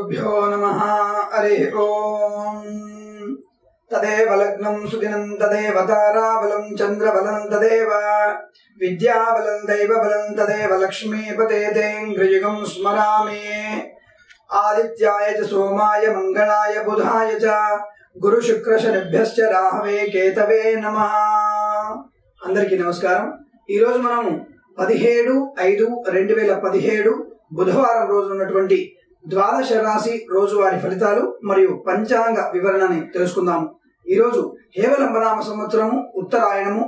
श्रीगुरुभ्यो नमः। हरि ओम। तदेव लग्नं सुदिनं तदेव ताराबलं चंद्रबलं तदेव विद्याबलं दैवबलं तदेव लक्ष्मीपते तेऽङ्घ्रियुगं स्मरामि। आदित्याय च सोमाय मंगलाय बुधाय च गुरु शुक्र शनिभ्यश्च राहवे केतवे नमः। అందరికీ నమస్కారం। ఈ రోజు మనము 17/5/2017 బుధవారం రోజు ఉన్నటువంటి ద్వాదశ రాశి రోజువారీ ఫలితాలు మరియు పంచాంగ వివరణని తెలుసుకుందాము। ఈ రోజు హేవలంబనామ సంవత్సరము, ఉత్తరాయణము,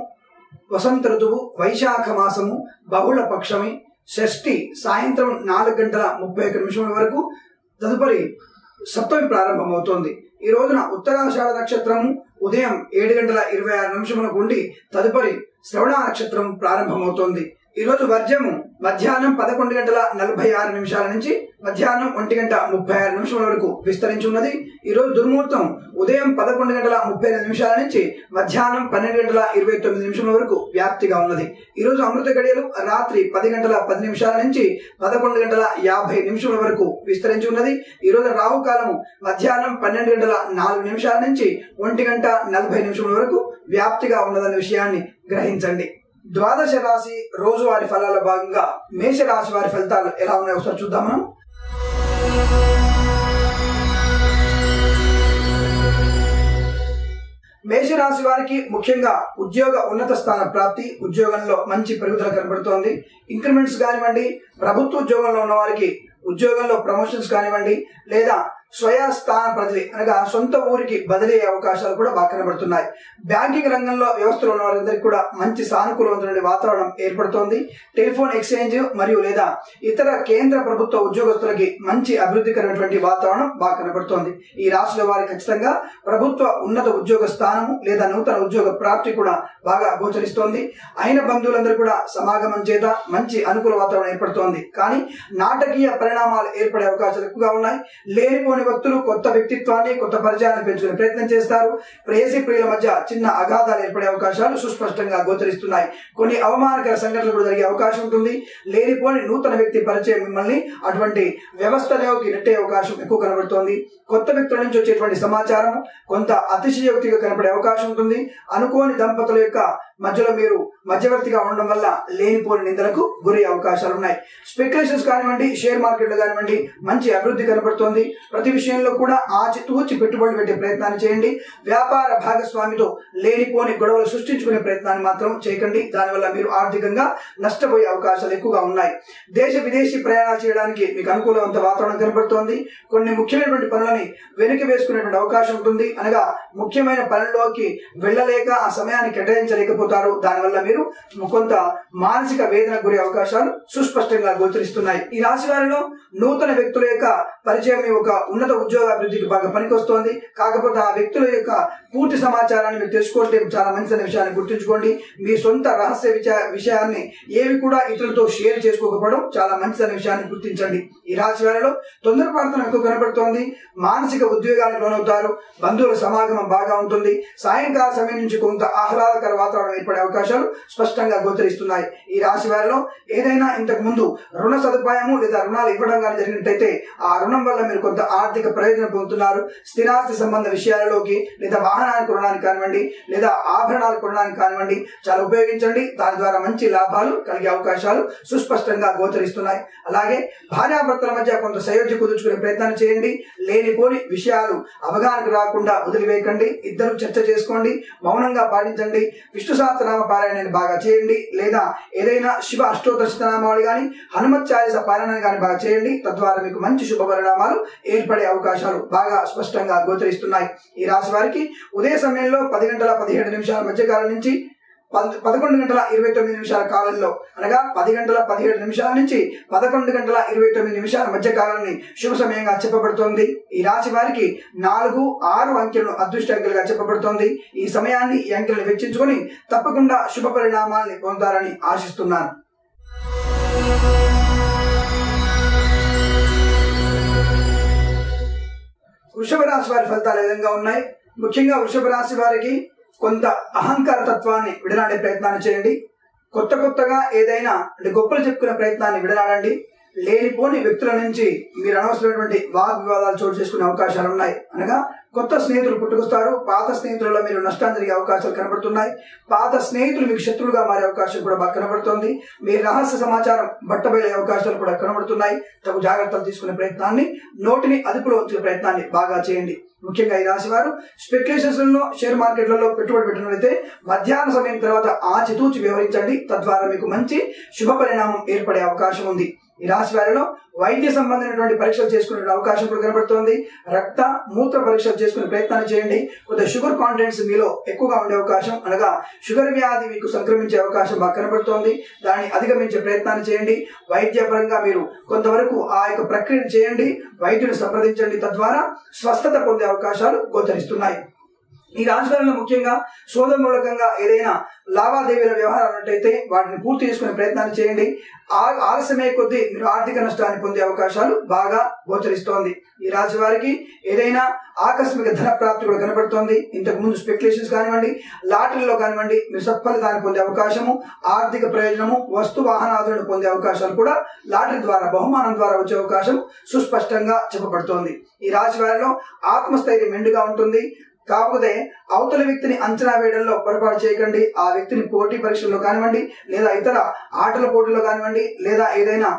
వసంత ఋతువు, వైశాఖ మాసము, బహుళ పక్షమి, షష్ఠి సాయంత్రం 4:31 వరకు, తదుపరి సప్తమి ప్రారంభమవుతోంది। ఈ రోజున ఉత్తరాషాఢ నక్షత్రము ఉదయం 7:26 ఉండి తదుపరి శ్రవణ నక్షత్రం ప్రారంభమవుతోంది। ఈ రోజు వర్జము మధ్యాహ్నం 11:46 నుంచి మధ్యాహ్నం 1:36 వరకు విస్తరించి ఉన్నది। ఈ రోజు దుర్ముహూర్తం ఉదయం 11:35 నుంచి మధ్యాహ్నం 12:29 వరకు వ్యాప్తిగా ఉన్నది। ఈ రోజు అమృత గడియలు రాత్రి 10:10 నుంచి 11:50 వరకు విస్తరించి ఉన్నది। ఈ రోజు రాహుకాలము మధ్యాహ్నం 12:04 నుంచి 1:40 వరకు వ్యాప్తిగా ఉన్నదన్న విషయాన్ని గ్రహించండి। ద్వాదశ రాశి రోజువారి ఫలాల భాగంగా మేష రాశి వారి ఫలితాలు ఎలా ఉన్నాయో ఒకసారి చూద్దాం మనం। మేషరాశి వారికి ముఖ్యంగా ఉద్యోగ ఉన్నత స్థాన ప్రాప్తి, ఉద్యోగంలో మంచి పెరుగుదల కనబడుతోంది। ఇంక్రిమెంట్స్ కానివ్వండి, ప్రభుత్వ ఉద్యోగంలో ఉన్న వారికి ఉద్యోగంలో ప్రమోషన్స్ కానివ్వండి, లేదా స్వయస్థాన బదిలీ అనగా సొంత ఊరికి బదిలీ అయ్యే అవకాశాలు కూడా బాగా కనబడుతున్నాయి। బ్యాంకింగ్ రంగంలో వ్యవస్థలో ఉన్న వారందరికీ కూడా మంచి సానుకూలమైన వాతావరణం ఏర్పడుతోంది। టెలిఫోన్ ఎక్స్చేంజ్ మరియు లేదా ఇతర కేంద్ర ప్రభుత్వ ఉద్యోగస్తులకి మంచి అభివృద్ధికరమైనటువంటి వాతావరణం బాగా కనబడుతోంది। ఈ రాశిలో వారికి ఖచ్చితంగా ప్రభుత్వ ఉన్నత ఉద్యోగ స్థానము లేదా నూతన ఉద్యోగ ప్రాప్తి కూడా బాగా గోచరిస్తోంది। అయిన బంధువులందరూ కూడా సమాగమం చేత మంచి అనుకూల వాతావరణం ఏర్పడుతోంది। కానీ నాటకీయ పరిణామాలు ఏర్పడే అవకాశాలు ఎక్కువగా ఉన్నాయి। లేనిపోని వ్యక్తులు కొత్త వ్యక్తిత్వాన్ని, కొత్త పరిచయాన్ని పెంచుకునే ప్రయత్నం చేస్తారు। ప్రేయసి ప్రియుల మధ్య చిన్న అగాధాలు ఏర్పడే అవకాశాలు సుస్పష్టంగా గోచరిస్తున్నాయి। కొన్ని అవమానకర సంఘటనలు కూడా జరిగే అవకాశం ఉంటుంది। లేనిపోని నూతన వ్యక్తి పరిచయం మిమ్మల్ని అటువంటి వ్యవస్థలోకి నెట్టే అవకాశం ఎక్కువ కనబడుతోంది। కొత్త వ్యక్తుల నుంచి వచ్చేటువంటి సమాచారం కొంత అతిశయోక్తిగా కనబడే అవకాశం ఉంటుంది। అనుకోని దంపతుల యొక్క మధ్యలో మీరు మధ్యవర్తిగా ఉండడం వల్ల లేనిపోని నిందలకు గురి అవకాశాలు ఉన్నాయి। స్పెక్యులేషన్స్ కానివ్వండి, షేర్ మార్కెట్లు కానివ్వండి, మంచి అభివృద్ధి కనబడుతోంది। ప్రతి విషయంలో కూడా ఆచితూచి పెట్టుబడులు పెట్టే ప్రయత్నాన్ని చేయండి। వ్యాపార భాగస్వామితో లేనిపోని గొడవలు సృష్టించుకునే ప్రయత్నాన్ని మాత్రం చేయకండి। దానివల్ల మీరు ఆర్థికంగా నష్టపోయే అవకాశాలు ఎక్కువగా ఉన్నాయి। దేశ విదేశీ ప్రయాణాలు చేయడానికి మీకు అనుకూలవంత వాతావరణం కనబడుతోంది। కొన్ని ముఖ్యమైనటువంటి పనులని వెనక్కి వేసుకునేటువంటి అవకాశం ఉంటుంది। అనగా ముఖ్యమైన పనుల్లోకి వెళ్ళలేక ఆ సమయాన్ని కేటాయించలేకపోతారు। దానివల్ల మీరు కొంత మానసిక వేదన గురి అవకాశాలు సుస్పష్టంగా గోచరిస్తున్నాయి। ఈ రాశి వారిలో నూతన వ్యక్తుల యొక్క పరిచయం ఒక ఉన్నత ఉద్యోగ అభివృద్ధికి బాగా పనికొస్తోంది। కాకపోతే ఆ వ్యక్తుల యొక్క పూర్తి సమాచారాన్ని మీరు తెలుసుకుంటే చాలా మంచి విషయాన్ని గుర్తుంచుకోండి। మీ సొంత రహస్య విషయాన్ని ఏవి కూడా ఇతరులతో షేర్ చేసుకోకపోవడం చాలా మంచి విషయాన్ని గుర్తించండి। ఈ రాశి వారిలో తొందరపాటుతనం ఎక్కువ కనబడుతోంది। మానసిక ఉద్వేగానికి లోనవుతారు। బంధువుల సమాగమం బాగా ఉంటుంది। సాయంకాల సమయం నుంచి కొంత ఆహ్లాదకర వాతావరణం ఏర్పడే అవకాశాలు స్పష్టంగా గోచరిస్తున్నాయి। ఈ రాశి వారిలో ఏదైనా ఇంతకు ముందు రుణ సదుపాయము లేదా రుణాలు ఇవ్వడం కానీ జరిగినట్టయితే ఆ రుణం వల్ల మీరు కొంత ఆర్థిక ప్రయోజనం పొందుతున్నారు। స్థిరాస్తి సంబంధ విషయాలలోకి లేదా వాహనాన్ని కొనడానికి కానివ్వండి, లేదా ఆభరణాలు కొనడానికి కానివ్వండి చాలా ఉపయోగించండి। దాని ద్వారా మంచి లాభాలు కలిగే అవకాశాలు సుస్పష్టంగా గోచరిస్తున్నాయి। అలాగే భార్యాభర్తల మధ్య కొంత సయోధ్య కుదుర్చుకునే ప్రయత్నాన్ని చేయండి। లేనిపోని విషయాలు అవగాహనకు రాకుండా వదిలివేయకండి। ఇద్దరు చర్చ చేసుకోండి, మౌనంగా పాటించండి। విష్ణు సహస్రనామ పారాయణాన్ని బాగా చేయండి, లేదా ఏదైనా శివ అష్టోత్తరనామాలు కానీ హనుమత్ చాలీస పారాయణాన్ని కానీ బాగా చేయండి। తద్వారా మీకు మంచి శుభ పరిణామాలు ఏర్పడే అవకాశాలు బాగా స్పష్టంగా గోచరిస్తున్నాయి। ఈ రాశి వారికి ఉదయ సమయంలో 10:17 మధ్య కాలం నుంచి 11:29 కాలంలో అనగా 10:17 నుంచి 11:29 మధ్య కాలాన్ని శుభ సమయంగా చెప్పబడుతోంది। ఈ రాశి వారికి 4, 6 అంకెలను అదృష్ట అంకెలుగా చెప్పబడుతోంది। ఈ సమయాన్ని ఈ అంకెలను వెచ్చించుకొని తప్పకుండా శుభ పరిణామాల్ని పొందాలని ఆశిస్తున్నాను। వృషభ రాశి వారి ఫలితాలు ఏ విధంగా ఉన్నాయి? ముఖ్యంగా వృషభ రాశి వారికి కొంత అహంకార తత్వాన్ని విడనాడే ప్రయత్నాన్ని చేయండి। కొత్తగా ఏదైనా అంటే గొప్పలు చెప్పుకునే ప్రయత్నాన్ని విడనాడండి। లేనిపోని వ్యక్తుల నుంచి మీరు అనవసరమైనటువంటి వాగ్వివాదాలు చోటు చేసుకునే అవకాశాలు ఉన్నాయి. అనగా కొత్త స్నేహితులు పుట్టుకొస్తారు. పాత స్నేహితులలో మీరు నష్టాన్ని జరిగే అవకాశాలు కనబడుతున్నాయి. పాత స్నేహితులు మీకు శత్రువుగా మారే అవకాశం కూడా బాగా కనబడుతోంది. మీ రహస్య సమాచారం బట్టబయలే అవకాశాలు కూడా కనబడుతున్నాయి. తగు జాగ్రత్తలు తీసుకునే ప్రయత్నాన్ని, నోటిని అదుపులో ఉంచే ప్రయత్నాన్ని బాగా చేయండి. ముఖ్యంగా ఈ రాశి వారు స్పెక్యులేషన్స్ లో, షేర్ మార్కెట్లలో పెట్టుబడి పెట్టినట్లయితే మధ్యాహ్న సమయం తర్వాత ఆచితూచి వ్యవహరించండి. తద్వారా మీకు మంచి శుభ పరిణామం ఏర్పడే అవకాశం ఉంది. ఈ రాశి వారిలో వైద్య సంబంధమైనటువంటి పరీక్షలు చేసుకునే అవకాశం కూడా కనబడుతోంది. రక్త మూత్ర పరీక్షలు చేసుకునే ప్రయత్నాన్ని చేయండి. కొద్దిగా షుగర్ కాంటెంట్స్ మీలో ఎక్కువగా ఉండే అవకాశం, అనగా షుగర్ వ్యాధి మీకు సంక్రమించే అవకాశం బాగా కనబడుతోంది. దాన్ని అధిగమించే ప్రయత్నాన్ని చేయండి. వైద్యపరంగా మీరు కొంతవరకు ఆ యొక్క ప్రక్రియను చేయండి. వైద్యుని సంప్రదించండి. తద్వారా స్వస్థత పొందే అవకాశాలు గోచరిస్తున్నాయి. ఈ రాశివారిలో ముఖ్యంగా సోదరమూలకంగా ఏదైనా లావాదేవీల వ్యవహారం ఉన్నట్టయితే వాటిని పూర్తి చేసుకునే ప్రయత్నాన్ని చేయండి. ఆలస్యమయ్యే కొద్దీ మీరు ఆర్థిక నష్టాన్ని పొందే అవకాశాలు బాగా గోచరిస్తోంది. ఈ రాశి వారికి ఏదైనా ఆకస్మిక ధన ప్రాప్తి కూడా కనబడుతోంది. ఇంతకు ముందు స్పెక్యులేషన్స్ కానివ్వండి, లాటరీలో కానివ్వండి, మీరు సత్ఫలితాన్ని పొందే అవకాశము, ఆర్థిక ప్రయోజనము, వస్తు వాహనాదులను పొందే అవకాశాలు కూడా లాటరీ ద్వారా, బహుమానం ద్వారా వచ్చే అవకాశం సుస్పష్టంగా చెప్పబడుతోంది. ఈ రాశి వారిలో ఆత్మస్థైర్యం మెండుగా ఉంటుంది. కాకపోతే అవతల వ్యక్తిని అంచనా వేయడంలో పొరపాటు చేయకండి. ఆ వ్యక్తిని పోటీ పరీక్షల్లో కానివ్వండి, లేదా ఇతర ఆటల పోటీలో కానివ్వండి, లేదా ఏదైనా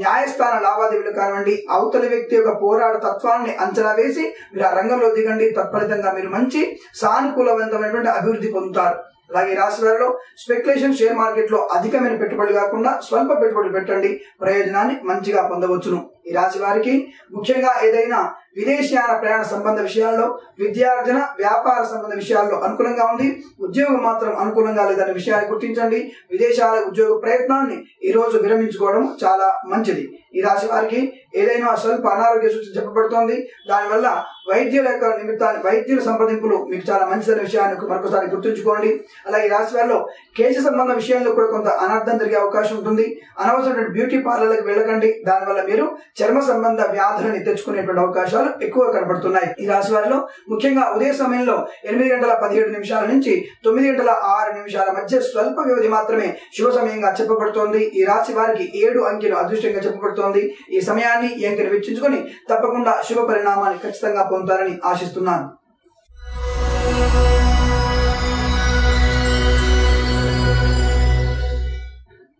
న్యాయస్థాన లావాదేవీలు కానివ్వండి, అవతల వ్యక్తి యొక్క పోరాట తత్వాన్ని అంచనా వేసి మీరు ఆ రంగంలో దిగండి. తత్ఫలితంగా మీరు మంచి సానుకూలవంతమైనటువంటి అభివృద్ధి పొందుతారు. అలాగే రాశి వారిలో స్పెక్యులేషన్, షేర్ మార్కెట్ లో అధికమైన పెట్టుబడులు కాకుండా స్వల్ప పెట్టుబడులు పెట్టండి. ప్రయోజనాన్ని మంచిగా పొందవచ్చును. ఈ రాశి వారికి ముఖ్యంగా ఏదైనా విదేశీయాన ప్రయాణ సంబంధ విషయాల్లో, విద్యార్జన, వ్యాపార సంబంధ విషయాల్లో అనుకూలంగా ఉంది. ఉద్యోగం మాత్రం అనుకూలంగా లేదనే విషయాన్ని గుర్తించండి. విదేశాల ఉద్యోగ ప్రయత్నాన్ని ఈ రోజు విరమించుకోవడం చాలా మంచిది. ఈ రాశి వారికి ఏదైనా స్వల్ప అనారోగ్య సూచన చెప్పబడుతోంది. దానివల్ల వైద్యుల యొక్క నిమిత్తాన్ని, వైద్యుల సంప్రదింపులు మీకు చాలా మంచిదనే విషయాన్ని మరొకసారి గుర్తుంచుకోండి. అలాగే ఈ రాశి వారిలో కేశ సంబంధ విషయంలో కూడా కొంత అనర్థం జరిగే అవకాశం ఉంటుంది. అనవసరమైన బ్యూటీ పార్లర్లకు వెళ్ళకండి. దానివల్ల మీరు చర్మ సంబంధ వ్యాధులని తెచ్చుకునేటువంటి అవకాశాలు ఎక్కువ కనబడుతున్నాయి. ఈ రాశి వారిలో ముఖ్యంగా ఉదయ సమయంలో 8:17 నుంచి 9:06 మధ్య స్వల్ప వ్యవధి మాత్రమే శుభ సమయంగా చెప్పబడుతోంది. ఈ రాశి వారికి 7 అంకెలు అదృష్టంగా చెప్పబడుతోంది. ఈ సమయాన్ని, ఈ అంకెను వెచ్చించుకొని తప్పకుండా శుభ పరిణామాన్ని ఖచ్చితంగా పొందుతారని ఆశిస్తున్నాను.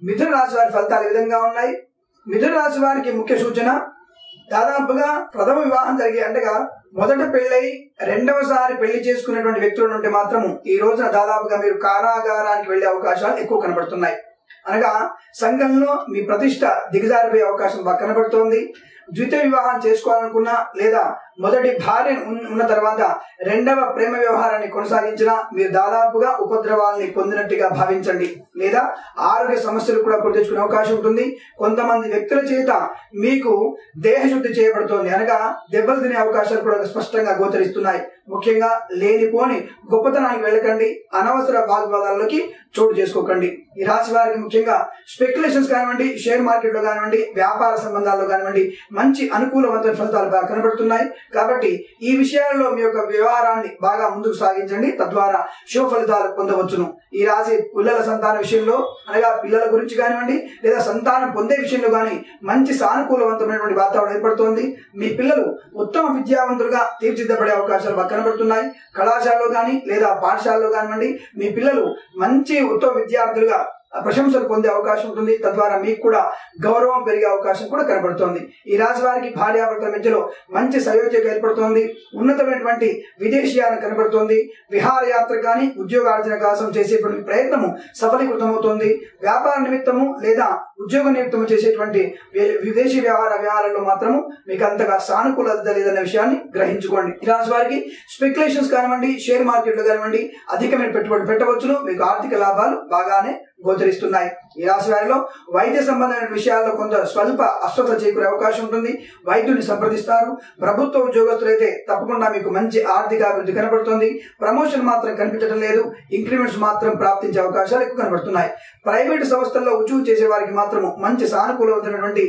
మిథున రాశి వారి ఫలితాలు ఈ విధంగా ఉన్నాయి. మిథున రాశి వారికి ముఖ్య సూచన, దాదాపుగా ప్రథమ వివాహం జరిగే, అంటేగా మొదట పెళ్ళై రెండవసారి పెళ్లి చేసుకునేటువంటి వ్యక్తులు ఉంటే మాత్రము ఈ రోజున దాదాపుగా మీరు కారాగారానికి వెళ్లే అవకాశాలు ఎక్కువ కనబడుతున్నాయి. అనగా సంఘంలో మీ ప్రతిష్ట దిగజారిపోయే అవకాశం బాగా కనబడుతోంది. ద్వితీయ వివాహం చేసుకోవాలనుకున్నా, లేదా మొదటి భార్య ఉన్న తర్వాత రెండవ ప్రేమ వ్యవహారాన్ని కొనసాగించినా మీరు దాదాపుగా ఉపద్రవాల్ని పొందినట్టుగా భావించండి. లేదా ఆరోగ్య సమస్యలు కూడా కొని తెచ్చుకునే అవకాశం ఉంటుంది. కొంతమంది వ్యక్తుల చేత మీకు దేహశుద్ధి చేయబడుతోంది, అనగా దెబ్బలు తినే అవకాశాలు కూడా స్పష్టంగా గోచరిస్తున్నాయి. ముఖ్యంగా లేనిపోని గొప్పతనానికి వెళ్ళకండి. అనవసర వాగ్వాదాలలోకి చోటు చేసుకోకండి. ఈ రాశి వారికి ముఖ్యంగా స్పెక్యులేషన్స్ కానివ్వండి, షేర్ మార్కెట్ లో కానివ్వండి, వ్యాపార సంబంధాల్లో కానివ్వండి మంచి అనుకూలవంతమైన ఫలితాలు బాగా కనబడుతున్నాయి. కాబట్టి ఈ విషయాల్లో మీ యొక్క వ్యవహారాన్ని బాగా ముందుకు సాగించండి. తద్వారా శుభ ఫలితాలు పొందవచ్చును. ఈ రాశి పిల్లల సంతాన విషయంలో, అనగా పిల్లల గురించి కానివ్వండి, లేదా సంతానం పొందే విషయంలో కానీ మంచి సానుకూలవంతమైనటువంటి వాతావరణం ఏర్పడుతోంది. మీ పిల్లలు ఉత్తమ విద్యావంతులుగా తీర్చిదిద్దబడే అవకాశాలు బాగా కనబడుతున్నాయి. కళాశాలలో కానీ లేదా పాఠశాలలో కానివ్వండి మీ పిల్లలు మంచి ఉత్తమ విద్యార్థులుగా ప్రశంసలు పొందే అవకాశం ఉంటుంది. తద్వారా మీకు కూడా గౌరవం పెరిగే అవకాశం కూడా కనబడుతోంది. ఈ రాశి వారికి భార్యాభర్తల మధ్యలో మంచి సయోధ్యత ఏర్పడుతోంది. ఉన్నతమైనటువంటి విదేశీయానం కనబడుతోంది. విహారయాత్ర కానీ ఉద్యోగార్జన కోసం చేసేటువంటి ప్రయత్నము సఫలీకృతమవుతోంది. వ్యాపార నిమిత్తము లేదా ఉద్యోగ నిమిత్తము చేసేటువంటి విదేశీ వ్యవహారాల్లో మాత్రము మీకు అంతగా సానుకూలత లేదనే విషయాన్ని గ్రహించుకోండి. ఈ రాశి వారికి స్పెక్యులేషన్స్ కానివ్వండి, షేర్ మార్కెట్ లో కానివ్వండి అధికమైన పెట్టుబడి పెట్టవచ్చును. మీకు ఆర్థిక లాభాలు బాగానే గోచరిస్తున్నాయి. ఈ రాశి వారిలో వైద్య సంబంధమైన విషయాల్లో కొంత స్వల్ప అస్వస్థత చేకూరే అవకాశం ఉంటుంది. వైద్యుని సంప్రదిస్తారు. ప్రభుత్వ ఉద్యోగస్తులైతే తప్పకుండా మీకు మంచి ఆర్థిక అభివృద్ధి కనబడుతుంది. ప్రమోషన్ మాత్రం కనిపించడం లేదు. ఇంక్రిమెంట్స్ మాత్రం ప్రాప్తించే అవకాశాలు ఎక్కువ కనబడుతున్నాయి. ప్రైవేటు సంస్థల్లో ఉద్యోగం చేసే వారికి మాత్రము మంచి సానుకూలమైనటువంటి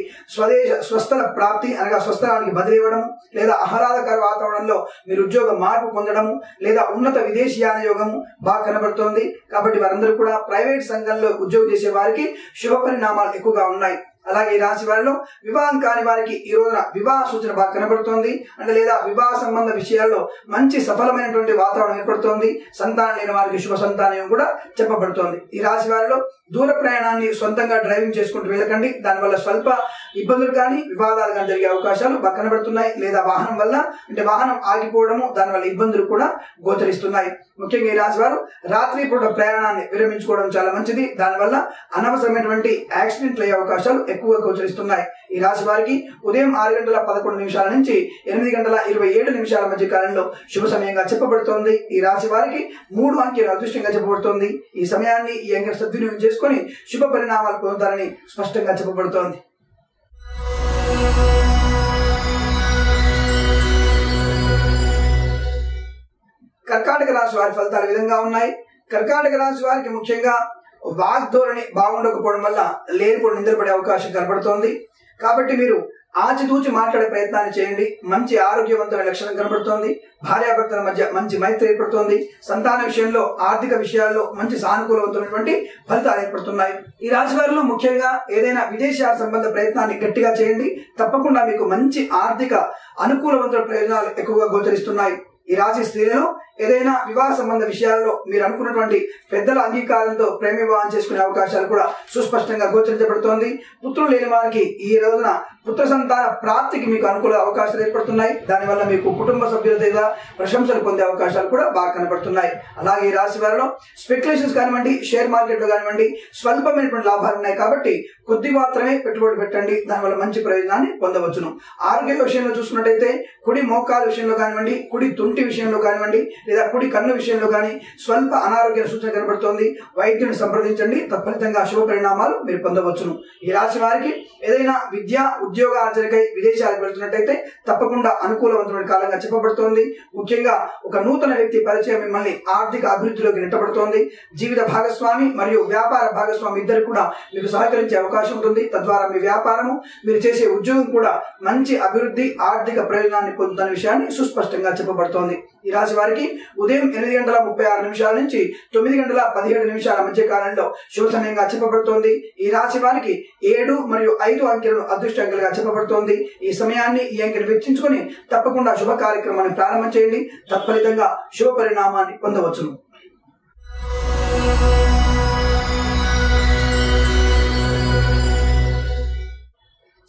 స్వస్థల ప్రాప్తి, అనగా స్వస్థలానికి బదిలీ ఇవ్వడము, లేదా ఆహ్లాదకర వాతావరణంలో మీరు ఉద్యోగ మార్పు పొందడము, లేదా ఉన్నత విదేశీయాన యోగము బాగా కనబడుతోంది. కాబట్టి వారందరూ కూడా ప్రైవేట్ సంఘంలో ఉద్యోగం చేసే వారికి శుభ పరిణామాలు ఎక్కువగా ఉన్నాయి. అలాగే ఈ రాశి వారిలో వివాహం కాని వారికి ఈ రోజున వివాహ సూచన బాగా కనబడుతోంది. అంటే లేదా వివాహ సంబంధ విషయాల్లో మంచి సఫలమైనటువంటి వాతావరణం ఏర్పడుతోంది. సంతానం లేని వారికి శుభ సంతానం కూడా చెప్పబడుతోంది. ఈ రాశి వారిలో దూర ప్రయాణాన్ని సొంతంగా డ్రైవింగ్ చేసుకుంటూ వెళ్ళకండి. దానివల్ల స్వల్ప ఇబ్బందులు కానీ వివాదాలు కానీ జరిగే అవకాశాలు బాగా కనబడుతున్నాయి. లేదా వాహనం వల్ల అంటే వాహనం ఆగిపోవడము దానివల్ల ఇబ్బందులు కూడా గోచరిస్తున్నాయి. ముఖ్యంగా ఈ రాశి వారు రాత్రి పూట ప్రయాణాన్ని విరమించుకోవడం చాలా మంచిది. దానివల్ల అనవసరమైనటువంటి యాక్సిడెంట్లు అయ్యే అవకాశాలు ఎక్కువగా గోచరిస్తున్నాయి. ఈ రాశి వారికి ఉదయం 6:11 నుంచి 8:27 మధ్య కాలంలో శుభ సమయంగా చెప్పబడుతోంది. ఈ రాశి వారికి 3 అంకెలు అదృష్టంగా చెప్పబడుతోంది. ఈ సమయాన్ని ఈ అంకెను సద్వినియోగం చేసుకుని శుభ పరిణామాలు పొందుతారని స్పష్టంగా చెప్పబడుతోంది. కర్కాటక రాశి వారి ఫలితాలు ఈ విధంగా ఉన్నాయి. కర్కాటక రాశి వారికి ముఖ్యంగా వాగ్ధోరణి బాగుండకపోవడం వల్ల లేనిపోని నిద్ర పడే అవకాశం కనబడుతోంది. కాబట్టి మీరు ఆచితూచి మాట్లాడే ప్రయత్నాన్ని చేయండి. మంచి ఆరోగ్యవంతమైన లక్షణం కనబడుతోంది. భార్యాభర్తల మధ్య మంచి మైత్రి ఏర్పడుతోంది. సంతాన విషయంలో ఆర్థిక విషయాల్లో మంచి సానుకూలవంతమైనటువంటి ఫలితాలు ఏర్పడుతున్నాయి. ఈ రాశి వారిలో ముఖ్యంగా ఏదైనా విదేశాల సంబంధ ప్రయత్నాన్ని గట్టిగా చేయండి. తప్పకుండా మీకు మంచి ఆర్థిక అనుకూలవంతమైన ప్రయోజనాలు ఎక్కువగా గోచరిస్తున్నాయి. ఈ రాశి స్త్రీలలో ఏదైనా వివాహ సంబంధ విషయాల్లో మీరు అనుకున్నటువంటి పెద్దల అంగీకారంతో ప్రేమ వివాహం చేసుకునే అవకాశాలు కూడా సుస్పష్టంగా గోచరించబడుతోంది. పుత్రులు లేని వారికి ఈ రోజున పుత్ర సంతాన ప్రాప్తికి మీకు అనుకూల అవకాశాలు ఏర్పడుతున్నాయి. దానివల్ల మీకు కుటుంబ సభ్యుల దగ్గర ప్రశంసలు పొందే అవకాశాలు కూడా బాగా కనబడుతున్నాయి. అలాగే ఈ రాశి వారిలో స్పెక్యులేషన్స్ కానివ్వండి, షేర్ మార్కెట్ లో కానివ్వండి స్వల్పమైనటువంటి లాభాలు ఉన్నాయి. కాబట్టి కొద్ది మాత్రమే పెట్టుబడి పెట్టండి. దానివల్ల మంచి ప్రయోజనాన్ని పొందవచ్చును. ఆరోగ్య విషయంలో చూసుకున్నట్టయితే కుడి మోకాల విషయంలో కానివ్వండి, కుడి తుంటి విషయంలో కానివ్వండి, లేదా కుడి కన్ను విషయంలో కానీ స్వల్ప అనారోగ్య సూచన కనబడుతోంది. వైద్యుని సంప్రదించండి. తత్ఫలితంగా శుభ పరిణామాలు మీరు పొందవచ్చును. ఈ రాశి వారికి ఏదైనా విద్య ఉద్యోగ ఆర్జనకై విదేశాలకు వెళ్తున్నట్టయితే తప్పకుండా అనుకూలవంతమైన కాలంగా చెప్పబడుతోంది. ముఖ్యంగా ఒక నూతన వ్యక్తి పరిచయం మిమ్మల్ని ఆర్థిక అభివృద్ధిలోకి నెట్టబడుతోంది. జీవిత భాగస్వామి మరియు వ్యాపార భాగస్వామి ఇద్దరు కూడా మీకు సహకరించే అవకాశం ఉంటుంది. తద్వారా మీ వ్యాపారము మీరు చేసే ఉద్యోగం కూడా మంచి అభివృద్ధి ఆర్థిక ప్రయోజనాన్ని పొందుతున్న విషయాన్ని సుస్పష్టంగా చెప్పబడుతోంది. ఈ రాశి వారికి ఉదయం 8:36 నుంచి 9:17 మధ్య కాలంలో శుభ సమయంగా చెప్పబడుతోంది. ఈ రాశి వారికి 7 మరియు 5 అంకెలను అదృష్ట అంకెలుగా చెప్పబడుతోంది. ఈ సమయాన్ని ఈ అంకెను వెచ్చించుకొని తప్పకుండా శుభ కార్యక్రమాన్ని ప్రారంభం చేయండి. తత్ఫలితంగా శుభ పరిణామాన్ని పొందవచ్చును.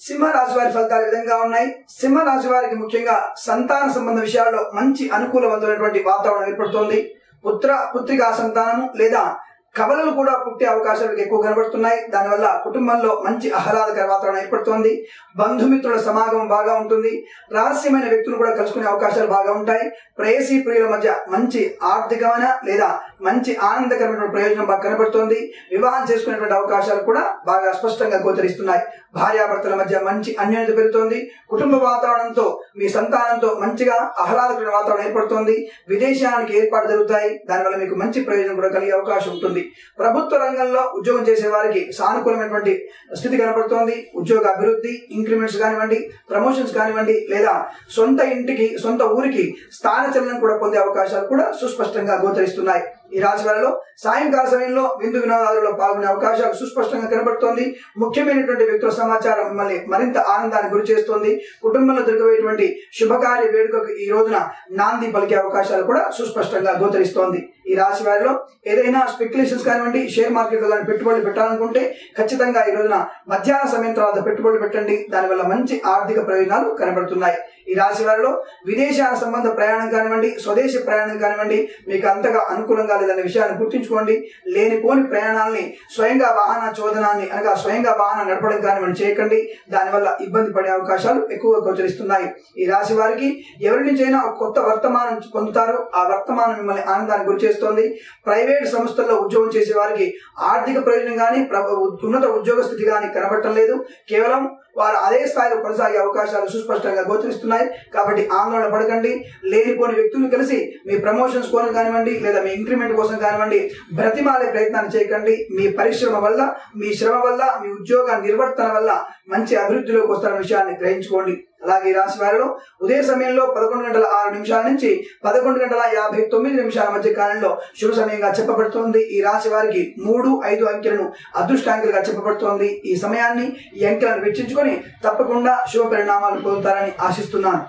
సింహరాశి వారి ఫలితాలు ఈ విధంగా ఉన్నాయి. సింహరాశి వారికి ముఖ్యంగా సంతాన సంబంధ విషయాల్లో మంచి అనుకూలవంతమైనటువంటి వాతావరణం ఏర్పడుతోంది. పుత్రికా సంతానము లేదా కవలలు కూడా పుట్టే అవకాశాలు ఎక్కువ కనబడుతున్నాయి. దానివల్ల కుటుంబంలో మంచి ఆహ్లాదకర వాతావరణం ఏర్పడుతోంది. బంధుమిత్రుల సమాగమం బాగా ఉంటుంది. రహస్యమైన వ్యక్తులు కూడా కలుసుకునే అవకాశాలు బాగా ఉంటాయి. ప్రేయసీ ప్రియుల మధ్య మంచి ఆర్థికమైన లేదా మంచి ఆనందకరమైన ప్రయోజనం బాగా కనబడుతోంది. వివాహం చేసుకునేటువంటి అవకాశాలు కూడా బాగా స్పష్టంగా గోచరిస్తున్నాయి. భార్యాభర్తల మధ్య మంచి అన్యోన్యత పెరుగుతోంది. కుటుంబ వాతావరణంతో మీ సంతానంతో మంచిగా ఆహ్లాదకరమైన వాతావరణం ఏర్పడుతోంది. విదేశానికి ఏర్పాటు జరుగుతాయి. దానివల్ల మీకు మంచి ప్రయోజనం కూడా కలిగే అవకాశం ఉంటుంది. ప్రభుత్వ రంగంలో ఉద్యోగం చేసే వారికి సానుకూలమైనటువంటి స్థితి కనబడుతోంది. ఉద్యోగ అభివృద్ధి, ఇంక్రిమెంట్స్ కానివ్వండి, ప్రమోషన్స్ కానివ్వండి, లేదా సొంత ఇంటికి సొంత ఊరికి స్థానచలనం కూడా పొందే అవకాశాలు కూడా సుస్పష్టంగా గోచరిస్తున్నాయి. ఈ రాశి వారిలో సాయంకాల సమయంలో విందు వినోదాలలో పాల్గొనే అవకాశాలు సుస్పష్టంగా కనబడుతోంది. ముఖ్యమైనటువంటి వ్యక్తుల సమాచారం మిమ్మల్ని మరింత ఆనందానికి గురి చేస్తోంది. కుటుంబంలో జరగబోయేటువంటి శుభకార్య వేడుకకు ఈ రోజున నాంది పలికే అవకాశాలు కూడా సుస్పష్టంగా గోచరిస్తోంది. ఈ రాశి వారిలో ఏదైనా స్పెక్యులేషన్స్ కానివ్వండి, షేర్ మార్కెట్ లో కానీ పెట్టుబడులు పెట్టాలనుకుంటే ఖచ్చితంగా ఈ రోజున మధ్యాహ్న సమయం తర్వాత పెట్టుబడులు పెట్టండి. దానివల్ల మంచి ఆర్థిక ప్రయోజనాలు కనబడుతున్నాయి. ఈ రాశి వారిలో విదేశాల సంబంధ ప్రయాణం కానివ్వండి, స్వదేశీ ప్రయాణం కానివ్వండి మీకు అంతగా అనుకూలంగా లేదనే విషయాన్ని గుర్తుంచుకోండి. లేనిపోని ప్రయాణాలని స్వయంగా వాహన చోదనాన్ని అనగా స్వయంగా వాహనం నడపడం కానివ్వండి చేయకండి. దానివల్ల ఇబ్బంది పడే అవకాశాలు ఎక్కువగా గోచరిస్తున్నాయి. ఈ రాశి వారికి ఎవరి నుంచైనా ఒక కొత్త వర్తమానం పొందుతారు. ఆ వర్తమానం మిమ్మల్ని ఆనందానికి గురి చేస్తోంది. ప్రైవేట్ సంస్థల్లో ఉద్యోగం చేసే వారికి ఆర్థిక ప్రయోజనం కానీ ఉన్నత ఉద్యోగ స్థితి కానీ కనబడటం లేదు. కేవలం వారు అదే స్థాయిలో కొనసాగే అవకాశాలు సుస్పష్టంగా గోచరిస్తున్నాయి. కాబట్టి ఆందోళన పడకండి. లేనిపోని వ్యక్తులను కలిసి మీ ప్రమోషన్స్ కోసం కానివ్వండి లేదా మీ ఇంక్రిమెంట్ కోసం కానివ్వండి బ్రతిమాలే ప్రయత్నాన్ని చేయకండి. మీ పరిశ్రమ వల్ల, మీ శ్రమ వల్ల, మీ ఉద్యోగ నిర్వర్తన వల్ల మంచి అభివృద్ధిలోకి వస్తున్న విషయాన్ని గ్రహించుకోండి. అలాగే ఈ రాశి వారిలో ఉదయ సమయంలో 11:06 నుంచి 11:59 మధ్య కాలంలో శుభ సమయంగా చెప్పబడుతోంది. ఈ రాశి వారికి 3, 5 అంకెలను అదృష్టాంకెలుగా చెప్పబడుతోంది. ఈ సమయాన్ని ఈ అంకెలను వెచ్చించుకొని తప్పకుండా శుభ పరిణామాలు పొందుతారని ఆశిస్తున్నాను.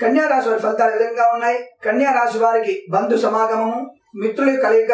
కన్యా రాశి వారి ఫలితాలు విధంగా ఉన్నాయి. కన్యా రాశి వారికి బంధు సమాగమము, మిత్రుల కలయిక,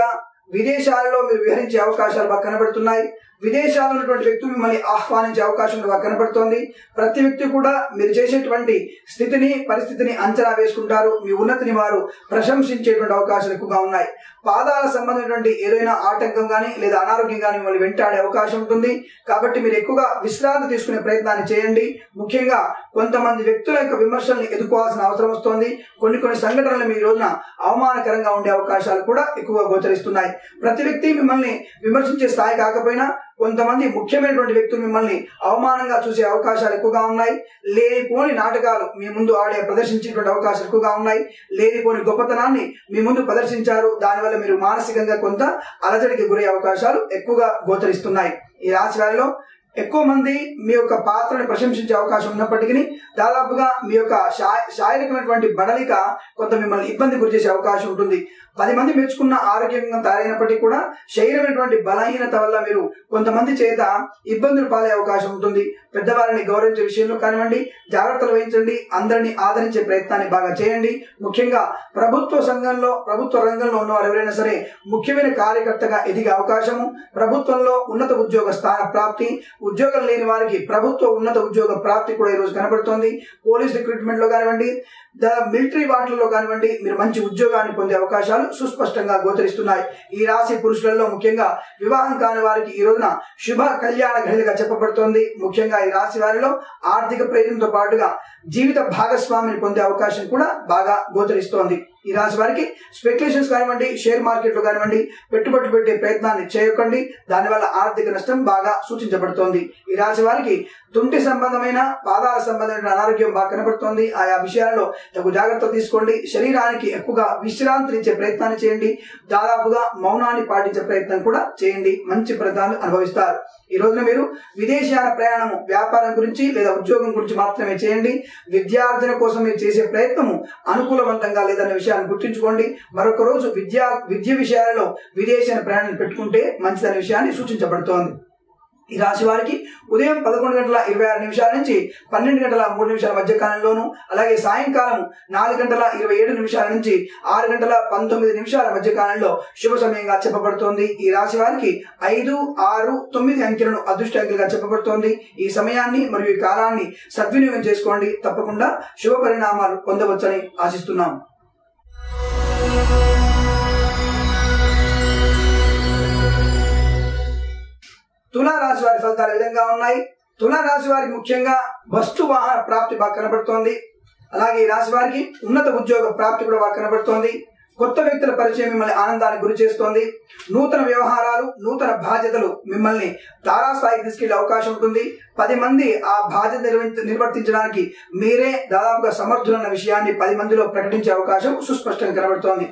విదేశాలలో మీరు విహరించే అవకాశాలు బాగా కనబడుతున్నాయి. విదేశాల్లో ఉన్నటువంటి వ్యక్తులు మిమ్మల్ని ఆహ్వానించే అవకాశం బాగా కనబడుతోంది. ప్రతి వ్యక్తి కూడా మీరు చేసేటువంటి స్థితిని పరిస్థితిని అంచనా వేసుకుంటారు. మీ ఉన్నతిని వారు ప్రశంసించేటువంటి అవకాశాలు ఎక్కువగా ఉన్నాయి. పాదాల సంబంధించినటువంటి ఏదైనా ఆటంకం కానీ లేదా అనారోగ్యం కానీ మిమ్మల్ని వెంటాడే అవకాశం ఉంటుంది. కాబట్టి మీరు ఎక్కువగా విశ్రాంతి తీసుకునే ప్రయత్నాన్ని చేయండి. ముఖ్యంగా కొంతమంది వ్యక్తుల యొక్క విమర్శల్ని ఎదుర్కోవాల్సిన అవసరం వస్తోంది. కొన్ని సంఘటనలు మీ రోజున అవమానకరంగా ఉండే అవకాశాలు కూడా ఎక్కువగా గోచరిస్తున్నాయి. ప్రతి వ్యక్తి మిమ్మల్ని విమర్శించే స్థాయి కాకపోయినా కొంతమంది ముఖ్యమైనటువంటి వ్యక్తులు మిమ్మల్ని అవమానంగా చూసే అవకాశాలు ఎక్కువగా ఉన్నాయి. లేనిపోని నాటకాలు మీ ముందు ప్రదర్శించేటువంటి అవకాశాలు ఎక్కువగా ఉన్నాయి. లేనిపోని గొప్పతనాన్ని మీ ముందు ప్రదర్శించారు. దానివల్ల మీరు మానసికంగా కొంత అలజడికి గురయ్యే అవకాశాలు ఎక్కువగా గోచరిస్తున్నాయి. ఈ రాశి వారిలో ఎక్కువ మంది మీ యొక్క పాత్రని ప్రశంసించే అవకాశం ఉన్నప్పటికీ దాదాపుగా మీ యొక్క శారీరకమైనటువంటి బడలిక కొంత మిమ్మల్ని ఇబ్బంది గురి చేసే అవకాశం ఉంటుంది. 10 మంది మెచ్చుకున్న ఆరోగ్యంగా తయారైనప్పటికీ కూడా శరీరమైనటువంటి బలహీనత వల్ల మీరు కొంతమంది చేత ఇబ్బందులు పాలే అవకాశం ఉంటుంది. పెద్దవారిని గౌరవించే విషయంలో కానివ్వండి జాగ్రత్తలు వహించండి. అందరినీ ఆదరించే ప్రయత్నాన్ని బాగా చేయండి. ముఖ్యంగా ప్రభుత్వ రంగంలో ఉన్నవారు ఎవరైనా సరే ముఖ్యమైన కార్యకర్తగా ఎదిగే అవకాశము, ప్రభుత్వంలో ఉన్నత ఉద్యోగ స్థాన ప్రాప్తి, ఉద్యోగం లేని వారికి ప్రభుత్వ ఉన్నత ఉద్యోగ ప్రాప్తి కూడా ఈరోజు కనబడుతోంది. పోలీస్ రిక్రూట్మెంట్ లో కానివ్వండి, మిలిటరీ వాటిల్లో కానివ్వండి మీరు మంచి ఉద్యోగాన్ని పొందే అవకాశాలు సుస్పష్టంగా గోచరిస్తున్నాయి. ఈ రాశి పురుషులలో ముఖ్యంగా వివాహం కాని వారికి ఈ రోజున శుభ కళ్యాణ ఘడియగా చెప్పబడుతోంది. ముఖ్యంగా ఈ రాశి వారిలో ఆర్థిక ప్రయోజనంతో పాటుగా జీవిత భాగస్వామిని పొందే అవకాశం కూడా బాగా గోచరిస్తోంది. ఈ రాశి వారికి స్పెక్యులేషన్స్ కానివ్వండి, షేర్ మార్కెట్ లో కానివ్వండి పెట్టుబడి పెట్టే ప్రయత్నాన్ని చేయకండి. దానివల్ల ఆర్థిక నష్టం బాగా సూచించబడుతోంది. ఈ రాశి వారికి తుంటి సంబంధమైన పాదాల సంబంధమైన అనారోగ్యం బాగా కనబడుతోంది. ఆయా విషయాల్లో తగు జాగ్రత్తలు తీసుకోండి. శరీరానికి ఎక్కువగా విశ్రాంతినిచ్చే ప్రయత్నాన్ని చేయండి. దాదాపుగా మౌనాన్ని పాటించే ప్రయత్నం కూడా చేయండి. మంచి ఫలితాలు అనుభవిస్తారు. ఈ రోజున మీరు విదేశీయాన ప్రయాణము వ్యాపారం గురించి లేదా ఉద్యోగం గురించి మాత్రమే చేయండి. విద్యార్జన కోసం మీరు చేసే ప్రయత్నము అనుకూలవంతంగా లేదన్న విషయాన్ని గుర్తుంచుకోండి. మరొక రోజు విద్య విషయాలలో విదేశీయాన ప్రయాణం పెట్టుకుంటే మంచిదనే విషయాన్ని సూచించబడుతోంది. ఈ రాశి వారికి ఉదయం 11:26 నుంచి 12:03 మధ్య కాలంలోను, అలాగే సాయంకాలం 4:27 నుంచి 6:19 మధ్య కాలంలో శుభ సమయంగా చెప్పబడుతోంది. ఈ రాశి వారికి 5, 6, 9 అంకెలను అదృష్ట అంకెలుగా చెప్పబడుతోంది. ఈ సమయాన్ని మరియు ఈ కాలాన్ని సద్వినియోగం చేసుకోండి. తప్పకుండా శుభ పరిణామాలు పొందవచ్చని ఆశిస్తున్నాం. తులారాశి వారి ఫలితాలు విధంగా ఉన్నాయి. తులారాశి వారికి ముఖ్యంగా వస్తు వాహన ప్రాప్తి బాగా కనబడుతోంది. అలాగే ఈ రాశి వారికి ఉన్నత ఉద్యోగ ప్రాప్తి కూడా బాగా కనబడుతోంది. కొత్త వ్యక్తుల పరిచయం మిమ్మల్ని ఆనందానికి గురి చేస్తోంది. నూతన వ్యవహారాలు, నూతన బాధ్యతలు మిమ్మల్ని తారాస్థాయికి తీసుకెళ్లే అవకాశం ఉంటుంది. 10 మంది ఆ బాధ్యత నిర్వర్తించడానికి మీరే దాదాపుగా సమర్థులన్న విషయాన్ని 10 మందిలో ప్రకటించే అవకాశం సుస్పష్టంగా కనబడుతోంది.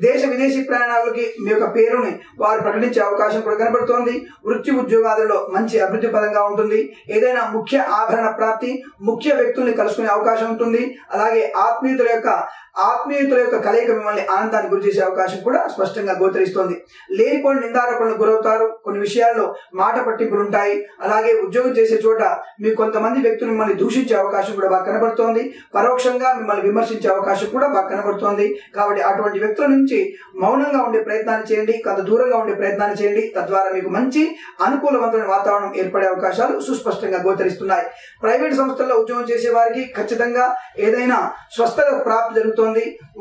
దేశ విదేశీ ప్రయాణాలకి మీ యొక్క పేరుని వారు ప్రకటించే అవకాశం కూడా కనబడుతోంది. వృత్తి ఉద్యోగాలలో మంచి అభివృద్ధి పరంగా ఉంటుంది. ఏదైనా ముఖ్య ఆభరణ ప్రాప్తి, ముఖ్య వ్యక్తుల్ని కలుసుకునే అవకాశం ఉంటుంది. అలాగే ఆత్మీయుతుల యొక్క కలయిక మిమ్మల్ని ఆనందానికి గురి చేసే అవకాశం కూడా స్పష్టంగా గోచరిస్తోంది. లేనిపోని నిందారోపణలకు గురవుతారు. కొన్ని విషయాల్లో మాట పట్టింపులు ఉంటాయి. అలాగే ఉద్యోగం చేసే చోట మీకు కొంతమంది వ్యక్తులు మిమ్మల్ని దూషించే అవకాశం కూడా బాగా కనబడుతోంది. పరోక్షంగా మిమ్మల్ని విమర్శించే అవకాశం కూడా బాగా కనబడుతోంది. కాబట్టి అటువంటి వ్యక్తుల నుంచి మౌనంగా ఉండే ప్రయత్నాన్ని చేయండి, కొంత దూరంగా ఉండే ప్రయత్నాన్ని చేయండి. తద్వారా మీకు మంచి అనుకూలవంతమైన వాతావరణం ఏర్పడే అవకాశాలు సుస్పష్టంగా గోచరిస్తున్నాయి. ప్రైవేట్ సంస్థల్లో ఉద్యోగం చేసే వారికి ఖచ్చితంగా ఏదైనా స్వస్థత ప్రాప్తి జరుగుతోంది.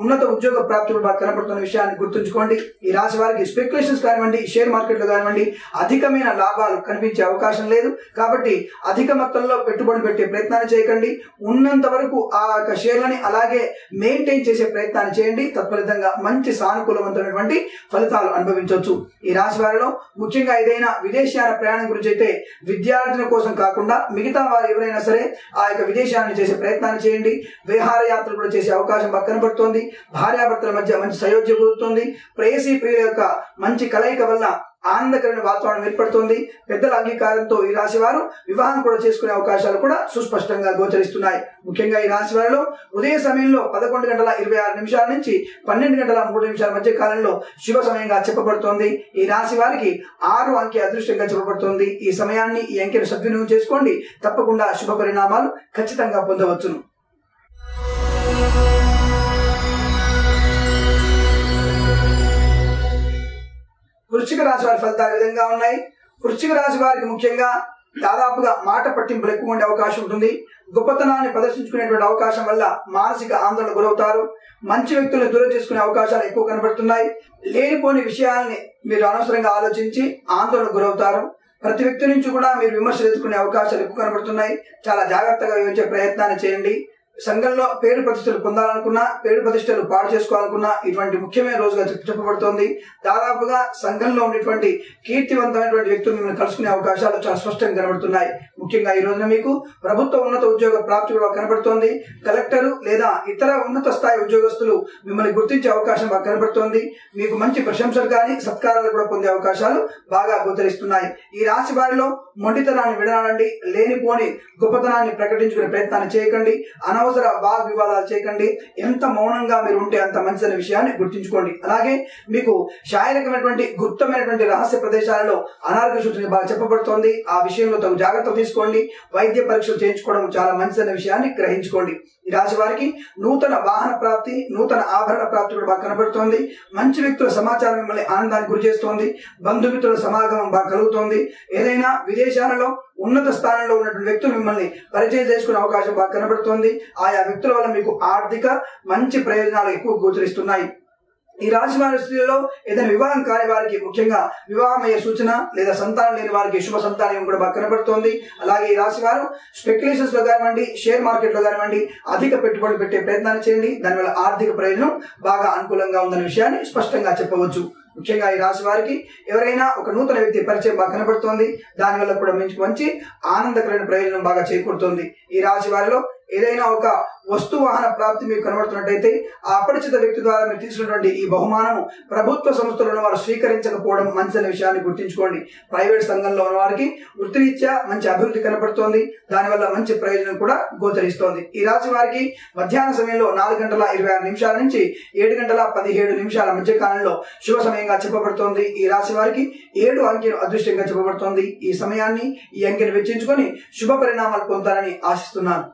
ఉన్నత ఉద్యోగ ప్రాప్తి కూడా బాగా కనబడుతున్న విషయాన్ని గుర్తుంచుకోండి. ఈ రాశి వారికి స్పెక్యులేషన్స్ కానివ్వండి, షేర్ మార్కెట్ లో కానివ్వండి అధికమైన లాభాలు కనిపించే అవకాశం లేదు. కాబట్టి అధిక మొత్తంలో పెట్టుబడి పెట్టే ప్రయత్నాన్ని చేయకండి. ఉన్నంత వరకు ఆ యొక్క షేర్లని అలాగే మెయింటైన్ చేసే ప్రయత్నాన్ని చేయండి. తత్ఫలితంగా మంచి సానుకూలవంతమైనటువంటి ఫలితాలు అనుభవించవచ్చు. ఈ రాశి వారిలో ముఖ్యంగా ఏదైనా విదేశీయాన ప్రయాణం గురించి అయితే విద్యార్థుల కోసం కాకుండా మిగతా వారు ఎవరైనా సరే ఆ యొక్క విదేశాన్ని చేసే ప్రయత్నాన్ని చేయండి. విహారయాత్రలు కూడా చేసే అవకాశం బాగా కనబడుతోంది. భార్యాభర్తల మధ్య మంచి సయోధ్య కుదురుతోంది. ప్రేయసీ ప్రియుల యొక్క మంచి కలయిక వల్ల ఆనందకరమైన వాతావరణం ఏర్పడుతుంది. పెద్దల అంగీకారంతో ఈ రాశి వారు వివాహం కూడా చేసుకునే అవకాశాలు కూడా సుస్పష్టంగా గోచరిస్తున్నాయి. ముఖ్యంగా ఈ రాశి వారిలో ఉదయ సమయంలో 11:26 నుంచి 12:03 మధ్య కాలంలో శుభ సమయంగా చెప్పబడుతోంది. ఈ రాశి వారికి 6 అంకె అదృష్టంగా చెప్పబడుతోంది. ఈ సమయాన్ని, ఈ అంకెను సద్వినియోగం చేసుకోండి. తప్పకుండా శుభ పరిణామాలు ఖచ్చితంగా పొందవచ్చును. వృశ్చిక రాశి వారి ఫలితాలు విధంగా ఉన్నాయి. వృశ్చిక రాశి వారికి ముఖ్యంగా దాదాపుగా మాట పట్టింపులు ఎక్కువ ఉండే అవకాశం ఉంటుంది. గొప్పతనాన్ని ప్రదర్శించుకునేటువంటి అవకాశం వల్ల మానసిక ఆందోళన గురవుతారు. మంచి వ్యక్తులను దూరం చేసుకునే అవకాశాలు ఎక్కువ కనబడుతున్నాయి. లేనిపోని విషయాల్ని మీరు అనవసరంగా ఆలోచించి ఆందోళన గురవుతారు. ప్రతి వ్యక్తి నుంచి కూడా మీరు విమర్శలు ఎదుర్కొనే అవకాశాలు ఎక్కువ కనబడుతున్నాయి. చాలా జాగ్రత్తగా వివరించే ప్రయత్నాన్ని చేయండి. సంఘంలో పేరు ప్రతిష్టలు పొందాలనుకున్నా, పేరు ప్రతిష్టలు పాడు చేసుకోవాలనుకున్నా ఇటువంటి ముఖ్యమైన రోజుగా చెప్పబడుతోంది. దాదాపుగా సంఘంలో ఉన్నటువంటి కీర్తివంతమైనటువంటి వ్యక్తులు మిమ్మల్ని కలుసుకునే అవకాశాలు చాలా స్పష్టంగా కనబడుతున్నాయి. ముఖ్యంగా ఈ రోజున మీకు ప్రభుత్వ ఉన్నత ఉద్యోగ ప్రాప్తి కూడా కనబడుతోంది. కలెక్టరు లేదా ఇతర ఉన్నత స్థాయి ఉద్యోగస్తులు మిమ్మల్ని గుర్తించే అవకాశం బాగా కనబడుతోంది. మీకు మంచి ప్రశంసలు కానీ సత్కారాలు కూడా పొందే అవకాశాలు బాగా గోచరిస్తున్నాయి. ఈ రాశి వారిలో మొండితనాన్ని విడనాడండి. లేనిపోని గొప్పతనాన్ని ప్రకటించుకునే ప్రయత్నాన్ని చేయకండి. అనవసర వాగ్ వివాదాలు చేయకండి. ఎంత మౌనంగా మీరు ఉంటే అంత మంచిదనే విషయాన్ని గుర్తించుకోండి. అలాగే మీకు శారీరకమైనటువంటి గుప్తమైనటువంటి రహస్య ప్రదేశాలలో అనారోగ్య సూచన బాగా చెప్పబడుతోంది. ఆ విషయంలో తగు జాగ్రత్త తీసుకోండి. వైద్య పరీక్షలు చేయించుకోవడం చాలా మంచిదనే విషయాన్ని గ్రహించుకోండి. ఈ రాశి వారికి నూతన వాహన ప్రాప్తి, నూతన ఆభరణ ప్రాప్తి కూడా బాగా కనబడుతోంది. మంచి వ్యక్తుల సమాచారం మిమ్మల్ని ఆనందానికి గురి చేస్తోంది. బంధుమిత్రుల సమాగమం బాగా కలుగుతోంది. ఏదైనా విదేశాలలో ఉన్నత స్థానంలో ఉన్నటువంటి వ్యక్తులు మిమ్మల్ని పరిచయం చేసుకునే అవకాశం బాగా కనబడుతోంది. ఆయా వ్యక్తుల వల్ల మీకు ఆర్థిక మంచి ప్రయోజనాలు ఎక్కువ గోచరిస్తున్నాయి. ఈ రాశి వారి స్త్రీలలో ఏదైనా వివాహం కాని వారికి ముఖ్యంగా వివాహం అయ్యే సూచన లేదా సంతానం లేని వారికి శుభ సంతానం కూడా బాగా కనబడుతోంది. అలాగే ఈ రాశి వారు స్పెక్యులేషన్స్ లో కానివ్వండి, షేర్ మార్కెట్ లో కానివ్వండి అధిక పెట్టుబడులు పెట్టే ప్రయత్నాన్ని చేయండి. దానివల్ల ఆర్థిక ప్రయోజనం బాగా అనుకూలంగా ఉందనే విషయాన్ని స్పష్టంగా చెప్పవచ్చు. ముఖ్యంగా ఈ రాశి వారికి ఎవరైనా ఒక నూతన వ్యక్తి పరిచయం బాగా కనబడుతోంది. దానివల్ల కూడా మంచి ఆనందకరమైన ప్రయోజనం బాగా చేకూరుతోంది. ఈ రాశి వారిలో ఏదైనా ఒక వస్తు వాహన ప్రాప్తి మీకు కనబడుతున్నట్టయితే ఆ అపరిచిత వ్యక్తి ద్వారా మీరు తీసుకున్నటువంటి ఈ బహుమానము ప్రభుత్వ సంస్థలను వారు స్వీకరించకపోవడం మంచి విషయాన్ని గుర్తించుకోండి. ప్రైవేట్ సంఘంలో ఉన్న వారికి వృత్తిరీత్యా మంచి అభివృద్ధి కనబడుతోంది. దానివల్ల మంచి ప్రయోజనం కూడా గోచరిస్తోంది. ఈ రాశి వారికి మధ్యాహ్న సమయంలో 4:26 నుంచి 7:17 మధ్య కాలంలో శుభ సమయంగా చెప్పబడుతోంది. ఈ రాశి వారికి 7 అంకెను అదృష్టంగా చెప్పబడుతోంది. ఈ సమయాన్ని, ఈ అంకెను వెచ్చించుకొని శుభ పరిణామాలు పొందాలని ఆశిస్తున్నాను.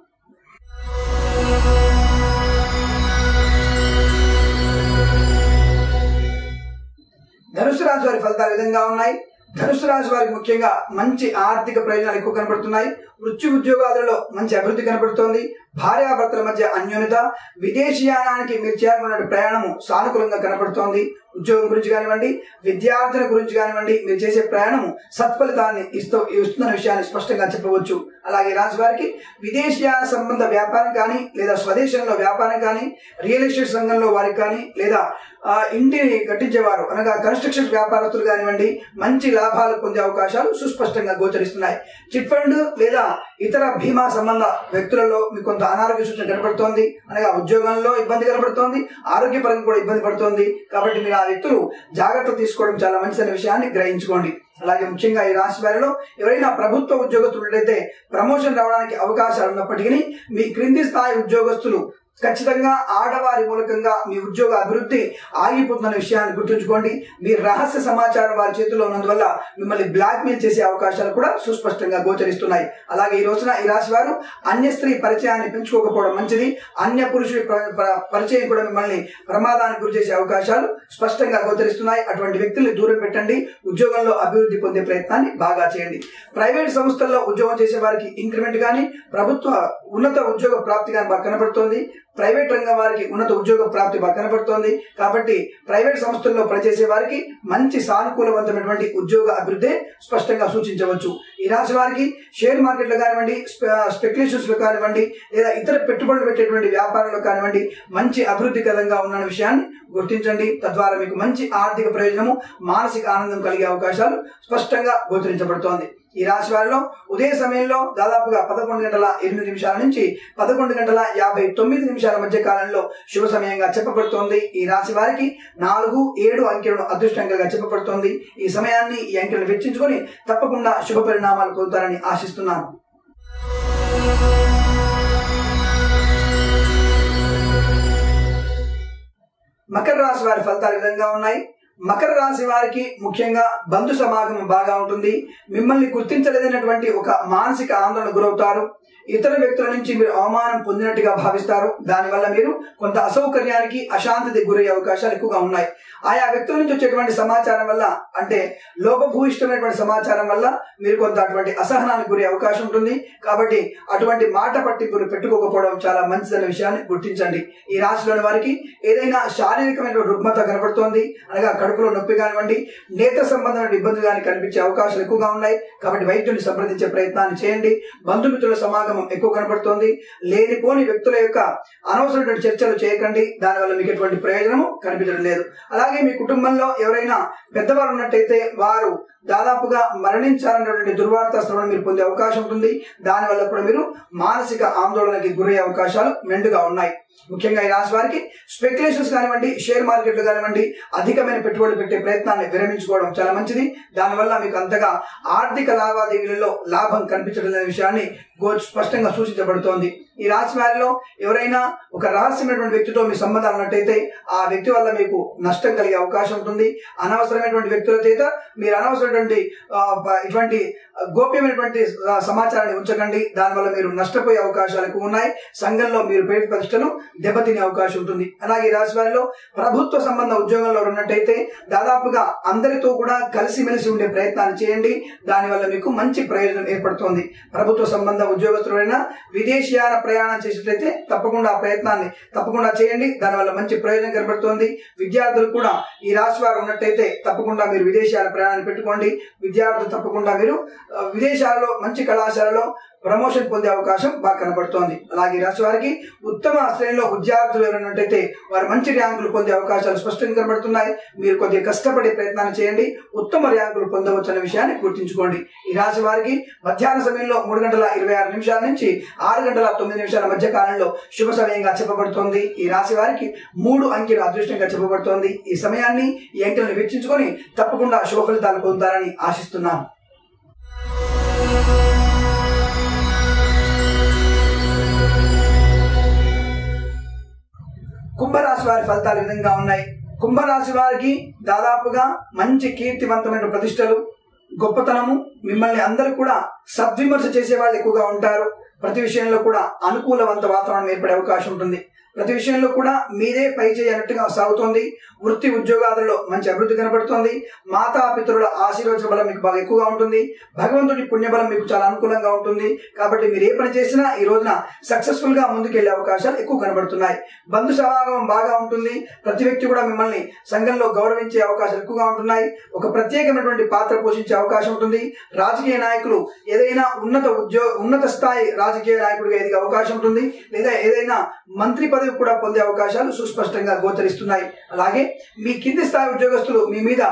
ధనుసు రాశి వారి ఫలితాలు విధంగా ఉన్నాయి. ధనుసు రాశి వారికి ముఖ్యంగా మంచి ఆర్థిక ప్రయోజనాలు ఎక్కువ కనబడుతున్నాయి. వృత్తి ఉద్యోగాలలో మంచి అభివృద్ధి కనబడుతోంది. భార్యాభర్తల మధ్య అన్యోన్యత, విదేశీయానానికి మీరు చేయాలనుకున్న ప్రయాణము సానుకూలంగా కనబడుతోంది. ఉద్యోగం గురించి కానివ్వండి, విద్యార్థుల గురించి కానివ్వండి మీరు చేసే ప్రయాణము సత్ఫలితాన్ని ఇస్తున్న విషయాన్ని స్పష్టంగా చెప్పవచ్చు. అలాగే రాశి వారికి విదేశీయాన సంబంధ వ్యాపారం కానీ లేదా స్వదేశంలో వ్యాపారం కానీ, రియల్ ఎస్టేట్ రంగంలో వారికి కానీ లేదా ఇంటిని కట్టించేవారు అనగా కన్స్ట్రక్షన్ వ్యాపారస్తులు కానివ్వండి మంచి లాభాలు పొందే అవకాశాలు సుస్పష్టంగా గోచరిస్తున్నాయి. చిట్ ఫండ్ లేదా ఇతర బీమా సంబంధ వ్యక్తులలో మీకు కొంత అనారోగ్య సూచన కనబడుతోంది. అనగా ఉద్యోగంలో ఇబ్బంది కనబడుతోంది, ఆరోగ్యపరంగా కూడా ఇబ్బంది పడుతోంది. కాబట్టి మీరు ఆ వ్యక్తులు జాగ్రత్త తీసుకోవడం చాలా మంచిదనే విషయాన్ని గ్రహించుకోండి. అలాగే ముఖ్యంగా ఈ రాశి వారిలో ఎవరైనా ప్రభుత్వ ఉద్యోగస్తులు ఉన్నట్లయితే ప్రమోషన్ రావడానికి అవకాశాలు ఉన్నప్పటికీ మీ క్రింది స్థాయి ఉద్యోగస్తులు ఖచ్చితంగా ఆడవారి మూలకంగా మీ ఉద్యోగ అభివృద్ధి ఆగిపోతున్న విషయాన్ని గుర్తుంచుకోండి. మీ రహస్య సమాచారం వారి చేతిలో ఉన్నందువల్ల మిమ్మల్ని బ్లాక్ మెయిల్ చేసే అవకాశాలు కూడా సుస్పష్టంగా గోచరిస్తున్నాయి. అలాగే ఈ రోజున ఈ రాశి వారు అన్య స్త్రీ పరిచయాన్ని పెంచుకోకపోవడం మంచిది. అన్య పురుషుడి పరిచయం కూడా మిమ్మల్ని ప్రమాదానికి గురి చేసే అవకాశాలు స్పష్టంగా గోచరిస్తున్నాయి. అటువంటి వ్యక్తుల్ని దూరం పెట్టండి. ఉద్యోగంలో అభివృద్ధి పొందే ప్రయత్నాన్ని బాగా చేయండి. ప్రైవేట్ సంస్థల్లో ఉద్యోగం చేసే వారికి ఇంక్రిమెంట్ కానీ, ప్రభుత్వ ఉన్నత ఉద్యోగ ప్రాప్తి కానీ బాగా కనబడుతోంది. ప్రైవేట్ రంగం వారికి ఉన్నత ఉద్యోగ ప్రాప్తి బాగా కనబడుతోంది. కాబట్టి ప్రైవేట్ సంస్థల్లో పనిచేసే వారికి మంచి సానుకూలవంతమైనటువంటి ఉద్యోగ అభివృద్ధి స్పష్టంగా సూచించవచ్చు. ఈ రాశి వారికి షేర్ మార్కెట్ లో కానివ్వండి, స్పెక్యులేషన్స్ లో కానివ్వండి లేదా ఇతర పెట్టుబడులు పెట్టేటువంటి వ్యాపారంలో కానివ్వండి మంచి అభివృద్ధికరంగా ఉన్న విషయాన్ని గుర్తించండి. తద్వారా మీకు మంచి ఆర్థిక ప్రయోజనము, మానసిక ఆనందం కలిగే అవకాశాలు స్పష్టంగా గోచరించబడుతోంది. ఈ రాశి వారిలో ఉదయ సమయంలో దాదాపుగా 11:08 నుంచి 11:59 మధ్య కాలంలో శుభ సమయంగా చెప్పబడుతోంది. ఈ రాశి వారికి 4, 7 అంకెలను అదృష్టంగా చెప్పబడుతోంది. ఈ సమయాన్ని ఈ అంకెలను వెచ్చించుకొని తప్పకుండా శుభ పరిణామాలు పొందుతారని ఆశిస్తున్నాను. మకర రాశి వారి ఫలితాలు విధంగా ఉన్నాయి. మకర రాశి వారికి ముఖ్యంగా బంధు సమాగమం బాగా ఉంటుంది. మిమ్మల్ని గుర్తించలేదన్నటువంటి ఒక మానసిక ఆందోళన గురవుతారు. ఇతర వ్యక్తుల నుంచి మీరు అవమానం పొందినట్టుగా భావిస్తారు. దానివల్ల మీరు కొంత అసౌకర్యానికి, అశాంతికి గురయ్యే అవకాశాలు ఎక్కువగా ఉన్నాయి. ఆయా వ్యక్తుల నుంచి వచ్చేటువంటి సమాచారం వల్ల, అంటే లోపభూయిష్టమైనటువంటి సమాచారం వల్ల మీరు కొంత అటువంటి అసహనానికి గురే అవకాశం ఉంటుంది. కాబట్టి అటువంటి మాట పట్టింపులు పెట్టుకోకపోవడం చాలా మంచిదన్న విషయాన్ని గుర్తించండి. ఈ రాశిలోని వారికి ఏదైనా శారీరకమైన రుగ్మత కనబడుతోంది, అనగా కడుపులో నొప్పి కానివ్వండి, నేత్ర సంబంధమైన ఇబ్బందులు కానీ కనిపించే అవకాశాలు ఎక్కువగా ఉన్నాయి. కాబట్టి వైద్యుని సంప్రదించే ప్రయత్నాన్ని చేయండి. బంధుమిత్రుల సమాగమం ఎక్కువ కనబడుతోంది. లేనిపోని వ్యక్తుల యొక్క అనవసరమైన చర్చలు చేయకండి. దానివల్ల మీకు ఎటువంటి ప్రయోజనము కనిపించడం లేదు. అలాగే మీ కుటుంబంలో ఎవరైనా పెద్దవారు ఉన్నట్టయితే వారు దాదాపుగా మరణించాలన్నటువంటి దుర్వార్త శ్రవణం మీరు పొందే అవకాశం ఉంటుంది. దానివల్ల కూడా మీరు మానసిక ఆందోళనకి గురయ్యే అవకాశాలు మెండుగా ఉన్నాయి. ముఖ్యంగా ఈ రాశి వారికి స్పెక్యులేషన్స్ కానివ్వండి, షేర్ మార్కెట్లు కానివ్వండి, అధికమైన పెట్టుబడులు పెట్టే ప్రయత్నాన్ని విరమించుకోవడం చాలా మంచిది. దానివల్ల మీకు అంతగా ఆర్థిక లావాదేవీలలో లాభం కనిపించడం అనే విషయాన్ని స్పష్టంగా సూచించబడుతోంది. ఈ రాశి వారిలో ఎవరైనా ఒక రహస్యమైనటువంటి వ్యక్తితో మీ సంబంధాలు ఉన్నట్టయితే ఆ వ్యక్తి వల్ల మీకు నష్టం కలిగే అవకాశం ఉంటుంది. అనవసరమైనటువంటి వ్యక్తుల చేత మీరు అనవసరమైనటువంటి ఇటువంటి గోప్యమైనటువంటి సమాచారాన్ని ఉంచకండి. దానివల్ల మీరు నష్టపోయే అవకాశాలు ఎక్కువ ఉన్నాయి. సంఘంలో మీరు పేరు ప్రతిష్టను దెబ్బతినే అవకాశం ఉంటుంది. అలాగే ఈ రాశి వారిలో ప్రభుత్వ సంబంధ ఉద్యోగంలో ఉన్నట్టయితే దాదాపుగా అందరితో కూడా కలిసిమెలిసి ఉండే ప్రయత్నాన్ని చేయండి. దానివల్ల మీకు మంచి ప్రయోజనం ఏర్పడుతోంది. ప్రభుత్వ సంబంధ ఉద్యోగస్తులైనా విదేశీయాన ప్రయాణం చేసినట్లయితే తప్పకుండా ఆ ప్రయత్నాన్ని తప్పకుండా చేయండి. దానివల్ల మంచి ప్రయోజనం కనబడుతోంది. విద్యార్థులు కూడా ఈ రాశి వారు ఉన్నట్టయితే తప్పకుండా మీరు విదేశీయాల ప్రయాణాన్ని పెట్టుకోండి. విద్యార్థులు తప్పకుండా మీరు విదేశాలలో మంచి కళాశాలలో ప్రమోషన్ పొందే అవకాశం బాగా కనబడుతోంది. అలాగే రాశి వారికి ఉత్తమ శ్రేణిలో విద్యార్థులు ఎవరైనట్టయితే వారు మంచి ర్యాంకులు పొందే అవకాశాలు స్పష్టంగా కనబడుతున్నాయి. మీరు కొద్దిగా కష్టపడే ప్రయత్నాన్ని చేయండి. ఉత్తమ ర్యాంకులు పొందవచ్చు అనే విషయాన్ని గుర్తుంచుకోండి. ఈ రాశి వారికి మధ్యాహ్న సమయంలో 3:26 నుంచి 6:09 మధ్య కాలంలో శుభ సమయంగా చెప్పబడుతోంది. ఈ రాశి వారికి 3 అంకెలు అదృష్టంగా చెప్పబడుతోంది. ఈ సమయాన్ని, ఈ అంకెలను వెచ్చించుకొని తప్పకుండా శుభ ఫలితాలు పొందుతారని ఆశిస్తున్నాను. కుంభరాశి వారి ఫలితాలు విధంగా ఉన్నాయి. కుంభరాశి వారికి దాదాపుగా మంచి కీర్తివంతమైన ప్రతిష్టలు, గొప్పతనము, మిమ్మల్ని అందరూ కూడా సద్విమర్శ చేసే వాళ్ళు ఎక్కువగా ఉంటారు. ప్రతి విషయంలో కూడా అనుకూలవంత వాతావరణం ఏర్పడే అవకాశం ఉంటుంది. ప్రతి విషయంలో కూడా మీరే పై చేయనట్టుగా సాగుతోంది. వృత్తి ఉద్యోగాలలో మంచి అభివృద్ధి కనబడుతోంది. మాతాపితరుల ఆశీర్వచన బలం మీకు బాగా ఎక్కువగా ఉంటుంది. భగవంతుడి పుణ్యబలం మీకు చాలా అనుకూలంగా ఉంటుంది. కాబట్టి మీరు ఏ పని చేసినా ఈ రోజున సక్సెస్ఫుల్ గా ముందుకెళ్లే అవకాశాలు ఎక్కువ కనబడుతున్నాయి. బంధు సమాగమం బాగా ఉంటుంది. ప్రతి వ్యక్తి కూడా మిమ్మల్ని సంఘంలో గౌరవించే అవకాశాలు ఎక్కువగా ఉంటున్నాయి. ఒక ప్రత్యేకమైనటువంటి పాత్ర పోషించే అవకాశం ఉంటుంది. రాజకీయ నాయకులు ఏదైనా ఉన్నత స్థాయి రాజకీయ నాయకుడిగా ఎదిగే అవకాశం ఉంటుంది. లేదా ఏదైనా మంత్రి పదవి కూడా పొందే అవకాశాలు సుస్పష్టంగా గోచరిస్తున్నాయి. అలాగే మీ కింది స్థాయి ఉద్యోగస్తులు మీ మీద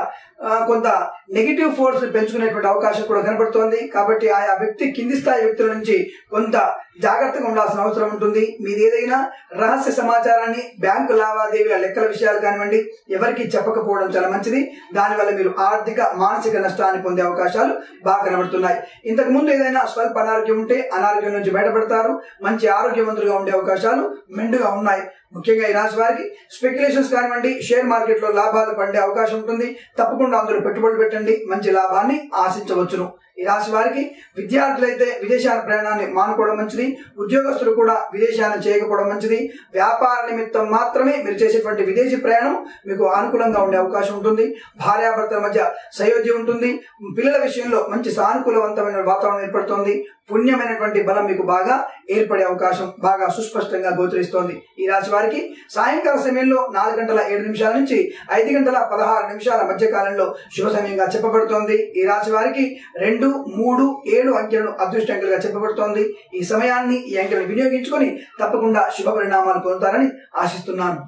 కొంత నెగిటివ్ ఫోర్స్ పెంచుకునేటువంటి అవకాశం కూడా కనబడుతోంది. కాబట్టి ఆయా వ్యక్తి కింది స్థాయి వ్యక్తుల నుంచి కొంత జాగ్రత్తగా ఉండాల్సిన అవసరం ఉంటుంది. మీది ఏదైనా రహస్య సమాచారాన్ని, బ్యాంకు లావాదేవీల లెక్కల విషయాలు కానివ్వండి, ఎవరికి చెప్పకపోవడం చాలా మంచిది. దానివల్ల మీరు ఆర్థిక, మానసిక నష్టాన్ని పొందే అవకాశాలు బాగా కనబడుతున్నాయి. ఇంతకు ముందు ఏదైనా స్వల్ప అనారోగ్యం ఉంటే అనారోగ్యం నుంచి బయటపడతారు. మంచి ఆరోగ్యవంతులుగా ఉండే అవకాశాలు మెండుగా ఉన్నాయి. ముఖ్యంగా ఈ రాశి వారికి స్పెక్యులేషన్స్ కానివ్వండి, షేర్ మార్కెట్ లో లాభాలు పడే అవకాశం ఉంటుంది. తప్పకుండా అందులో పెట్టుబడులు పెట్టండి, మంచి లాభాన్ని ఆశించవచ్చును. ఈ రాశి వారికి విద్యార్థులైతే విదేశాల ప్రయాణాన్ని మానుకోవడం మంచిది. ఉద్యోగస్తులు కూడా విదేశాన్ని చేయకపోవడం మంచిది. వ్యాపార నిమిత్తం మాత్రమే మీరు చేసేటువంటి విదేశీ ప్రయాణం మీకు అనుకూలంగా ఉండే అవకాశం ఉంటుంది. భార్యాభర్తల మధ్య సయోధ్య ఉంటుంది. పిల్లల విషయంలో మంచి సానుకూలవంతమైన వాతావరణం ఏర్పడుతుంది. పుణ్యమైనటువంటి బలం మీకు బాగా ఏర్పడే అవకాశం బాగా సుస్పష్టంగా గోచరిస్తోంది. ఈ రాశి వారికి సాయంకాల సమయంలో 4:07 నుంచి 5:16 మధ్య కాలంలో శుభ సమయంగా చెప్పబడుతోంది. ఈ రాశి వారికి 2, 3, 7 అంకెలను అదృష్టంగా చెప్పబడుతోంది. ఈ సమయాన్ని, ఈ అంకెలను వినియోగించుకొని తప్పకుండా శుభ పరిణామాలు పొందుతారని ఆశిస్తున్నాను.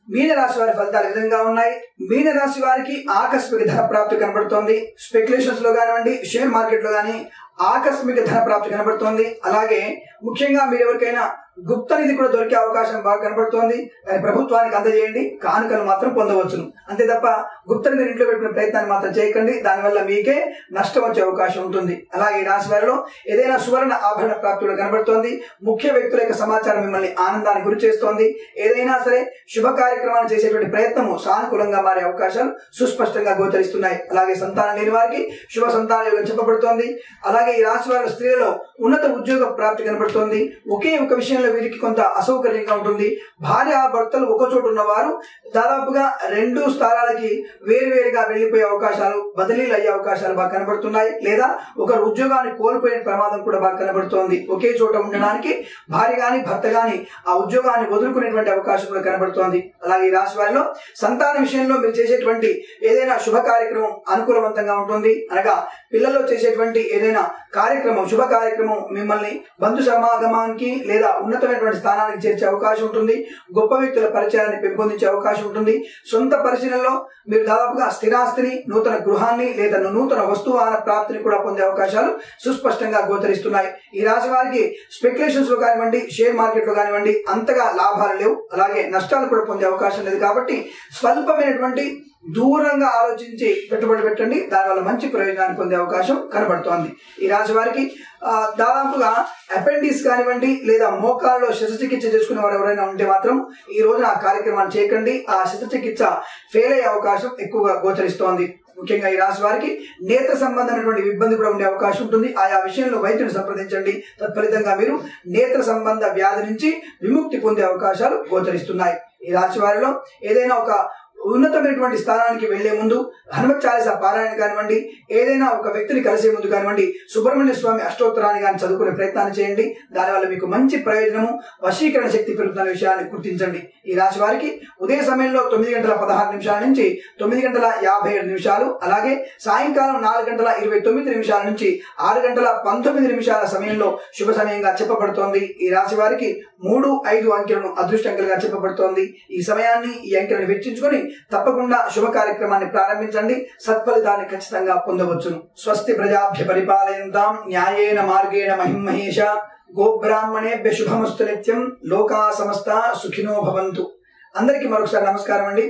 మీనరాశి రాశి వారి ఫలితాలు విధంగా ఉన్నాయి. మీన రాశి వారికి ఆకస్మిక ధన ప్రాప్తి కనబడుతోంది. స్పెక్యులేషన్స్ లో కానివ్వండి, షేర్ మార్కెట్ లో గానీ ఆకస్మిక ధన ప్రాప్తి కనబడుతోంది. అలాగే ముఖ్యంగా మీరు ఎవరికైనా గుప్త నిధి కూడా దొరికే అవకాశం బాగా కనబడుతోంది. ప్రభుత్వానికి అందజేయండి, కానుకలు మాత్రం పొందవచ్చును. అంతే తప్ప గుప్త నిధి ఇంట్లో పెట్టిన ప్రయత్నాన్ని మాత్రం చేయకండి, దానివల్ల మీకే నష్టం వచ్చే అవకాశం ఉంటుంది. అలాగే ఈ రాశి వారిలో ఏదైనా సువర్ణ ఆభరణ ప్రాప్తి కూడా కనబడుతోంది. ముఖ్య వ్యక్తుల యొక్క సమాచారం మిమ్మల్ని ఆనందానికి గురి చేస్తోంది. ఏదైనా సరే శుభ కార్యక్రమాలు చేసేటువంటి ప్రయత్నము సానుకూలంగా మారే అవకాశాలు సుస్పష్టంగా గోచరిస్తున్నాయి. అలాగే సంతానం లేని వారికి శుభ సంతాన యోగం చెప్పబడుతోంది. అలాగే ఈ రాశి వారి స్త్రీలలో ఉన్నత ఉద్యోగ ప్రాప్తి కనబడుతోంది. ఒకే ఒక విషయంలో వీరికి కొంత అసౌకర్యంగా ఉంటుంది. భార్య భర్తలు ఒక చోటు ఉన్నవారు దాదాపుగా 2 స్థానాలకి వేరువేరుగా వెళ్లిపోయే అవకాశాలు, బదిలీలు అయ్యే అవకాశాలు బాగా కనబడుతున్నాయి. లేదా ఒకరు ఉద్యోగాన్ని కోల్పోయే ప్రమాదం కూడా బాగా కనబడుతోంది. ఒకే చోట ఉండడానికి భార్య గాని భర్త గాని ఆ ఉద్యోగాన్ని వదులుకునేటువంటి అవకాశం కూడా కనబడుతోంది. అలాగే ఈ రాశి వారిలో సంతాన విషయంలో మీరు చేసేటువంటి ఏదైనా శుభ కార్యక్రమం అనుకూలవంతంగా ఉంటుంది. అనగా పిల్లల్లో చేసేటువంటి ఏదైనా కార్యక్రమం, శుభ కార్యక్రమం మిమ్మల్ని బంధు సమాగమానికి లేదా ఉన్నతమైనటువంటి స్థానానికి చేర్చే అవకాశం ఉంటుంది. గొప్ప వ్యక్తుల పరిచయాన్ని పెంపొందించే అవకాశం ఉంటుంది. సొంత పరిశీలనలో మీరు దాదాపుగా స్థిరాస్తిని, నూతన గృహాన్ని లేదా నూతన వస్తువాహన ప్రాప్తిని కూడా పొందే అవకాశాలు సుస్పష్టంగా గోచరిస్తున్నాయి. ఈ రాశి వారికి స్పెక్యులేషన్స్ లో కానివ్వండి, షేర్ మార్కెట్ లో కానివ్వండి అంతగా లాభాలు లేవు. అలాగే నష్టాలు కూడా పొందే అవకాశం లేదు. కాబట్టి స్వల్పమైనటువంటి దూరంగా ఆలోచించి పెట్టుబడి పెట్టండి, దానివల్ల మంచి ప్రయోజనాన్ని పొందే అవకాశం కనబడుతోంది. ఈ రాశి వారికి దాదాపుగా అపెండిక్స్ కానివ్వండి లేదా మోకాల్లో శస్త్రచికిత్స చేసుకునే వారు ఎవరైనా ఉంటే మాత్రం ఈ రోజున ఆ కార్యక్రమాన్ని చేయకండి. ఆ శస్త్రచికిత్స ఫెయిల్ అయ్యే అవకాశం ఎక్కువగా గోచరిస్తోంది. ముఖ్యంగా ఈ రాశి వారికి నేత్ర సంబంధమైనటువంటి ఇబ్బంది కూడా ఉండే అవకాశం ఉంటుంది. ఆయా విషయంలో వైద్యుని సంప్రదించండి. తత్ఫలితంగా మీరు నేత్ర సంబంధ వ్యాధి నుంచి విముక్తి పొందే అవకాశాలు గోచరిస్తున్నాయి. ఈ రాశి వారిలో ఏదైనా ఒక ఉన్నతమైనటువంటి స్థానానికి వెళ్లే ముందు హనుమత్ చాలీసా పారాయణ కానివ్వండి, ఏదైనా ఒక వ్యక్తిని కలిసే ముందు కానివ్వండి సుబ్రహ్మణ్య స్వామి అష్టోత్తరాన్ని కానీ చదువుకునే ప్రయత్నాన్ని చేయండి. దానివల్ల మీకు మంచి ప్రయోజనము, వశీకరణ శక్తి పెరుగుతున్న విషయాన్ని గుర్తించండి. ఈ రాశి వారికి ఉదయ సమయంలో 9:16 నుంచి 9:57, అలాగే సాయంకాలం 4:29 నుంచి 6:19 సమయంలో శుభ సమయంగా చెప్పబడుతోంది. ఈ రాశి వారికి 3, 5 అంకెలను అదృష్ట అంకెలుగా చెప్పబడుతోంది. ఈ సమయాన్ని, ఈ అంకెలను వెచ్చించుకొని తప్పకుండా శుభ కార్యక్రమాన్ని ప్రారంభించండి. సత్ఫలితాన్ని ఖచ్చితంగా పొందవచ్చును. స్వస్తి ప్రజాభ్య పరిపాలయంతాం న్యాయేన మార్గేణ మహిమహేష గోబ్రాహ్మణేభ్య శుభమస్తు నిత్యం లోకా సమస్త సుఖినో భవంతు. అందరికీ మరొకసారి నమస్కారం అండి.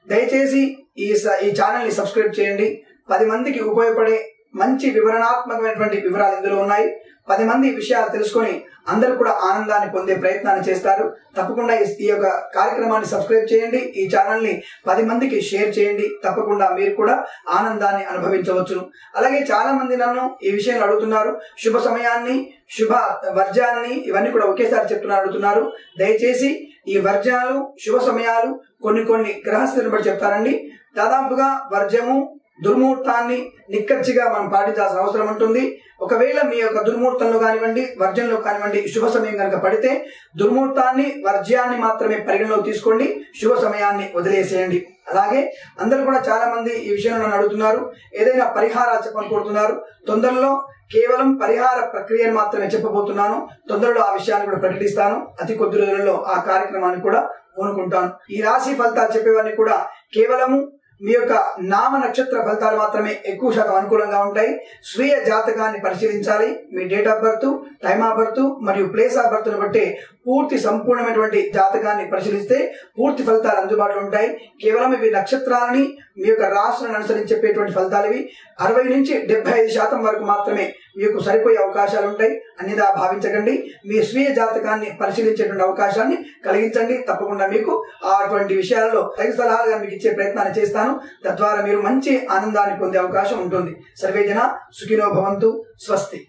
దయచేసి ఈ ఛానల్ ని సబ్స్క్రైబ్ చేయండి. 10 మందికి ఉపయోగపడే మంచి వివరణాత్మకమైనటువంటి వివరాలు ఇందులో ఉన్నాయి. 10 మంది విషయాలు తెలుసుకొని అందరూ కూడా ఆనందాన్ని పొందే ప్రయత్నాన్ని చేస్తారు. తప్పకుండా ఈ యొక్క కార్యక్రమాన్ని సబ్స్క్రైబ్ చేయండి. ఈ ఛానల్ ని 10 మందికి షేర్ చేయండి. తప్పకుండా మీరు కూడా ఆనందాన్ని అనుభవించవచ్చును. అలాగే చాలా మంది నన్ను ఈ విషయాలు అడుగుతున్నారు. శుభ సమయాన్ని, శుభ వర్జాన్ని ఇవన్నీ కూడా ఒకేసారి అడుగుతున్నారు. దయచేసి ఈ వర్జాలు, శుభ సమయాలు కొన్ని గ్రహస్థితిని బట్టి చెప్తారండి. దాదాపుగా వర్జము, దుర్ముహూర్తాన్ని నిక్కచ్చిగా మనం పాటించాల్సిన అవసరం ఉంటుంది. ఒకవేళ మీ యొక్క దుర్ముహూర్తంలో కానివ్వండి, వర్జంలో కానివ్వండి శుభ సమయం కనుక పడితే దుర్ముహూర్తాన్ని, వర్జ్యాన్ని మాత్రమే పరిగణలోకి తీసుకోండి, శుభ సమయాన్ని వదిలేసేయండి. అలాగే అందరూ కూడా చాలా మంది ఈ విషయంలో నన్ను అడుగుతున్నారు. ఏదైనా పరిహారాలు చెప్పనుకుంటున్నారు. తొందరలో కేవలం పరిహార ప్రక్రియను మాత్రమే చెప్పబోతున్నాను. తొందరలో ఆ విషయాన్ని కూడా ప్రకటిస్తాను. అతి కొద్ది రోజులలో ఆ కార్యక్రమాన్ని కూడా పూనుకుంటాను. ఈ రాశి ఫలితాలు చెప్పేవన్నీ కూడా కేవలము మీ యొక్క నామ నక్షత్ర ఫలితాలు మాత్రమే ఎక్కువ శాతం అనుకూలంగా ఉంటాయి. స్వీయ జాతకాన్ని పరిశీలించాలి. మీ date of birth, time of birth మరియు ప్లేస్ ఆఫ్ బర్త్ ను బట్టి పూర్తి సంపూర్ణమైనటువంటి జాతకాన్ని పరిశీలిస్తే పూర్తి ఫలితాలు అందుబాటులో ఉంటాయి. కేవలం ఇవి నక్షత్రాలని, మీ యొక్క రాశులను అనుసరించి చెప్పేటువంటి ఫలితాలు ఇవి. 60 నుంచి 75% వరకు మాత్రమే మీకు సరిపోయే అవకాశాలు ఉంటాయి. అన్నిదా భావించకండి. మీ స్వీయ జాతకాన్ని పరిశీలించేటువంటి అవకాశాన్ని కలిగించండి. తప్పకుండా మీకు అటువంటి విషయాలలో తగిన సలహాలుగా మీకు ఇచ్చే ప్రయత్నాన్ని చేస్తాను. తద్వారా మీరు మంచి ఆనందాన్ని పొందే అవకాశం ఉంటుంది. సర్వేజన సుఖినో భవంతు. స్వస్తి.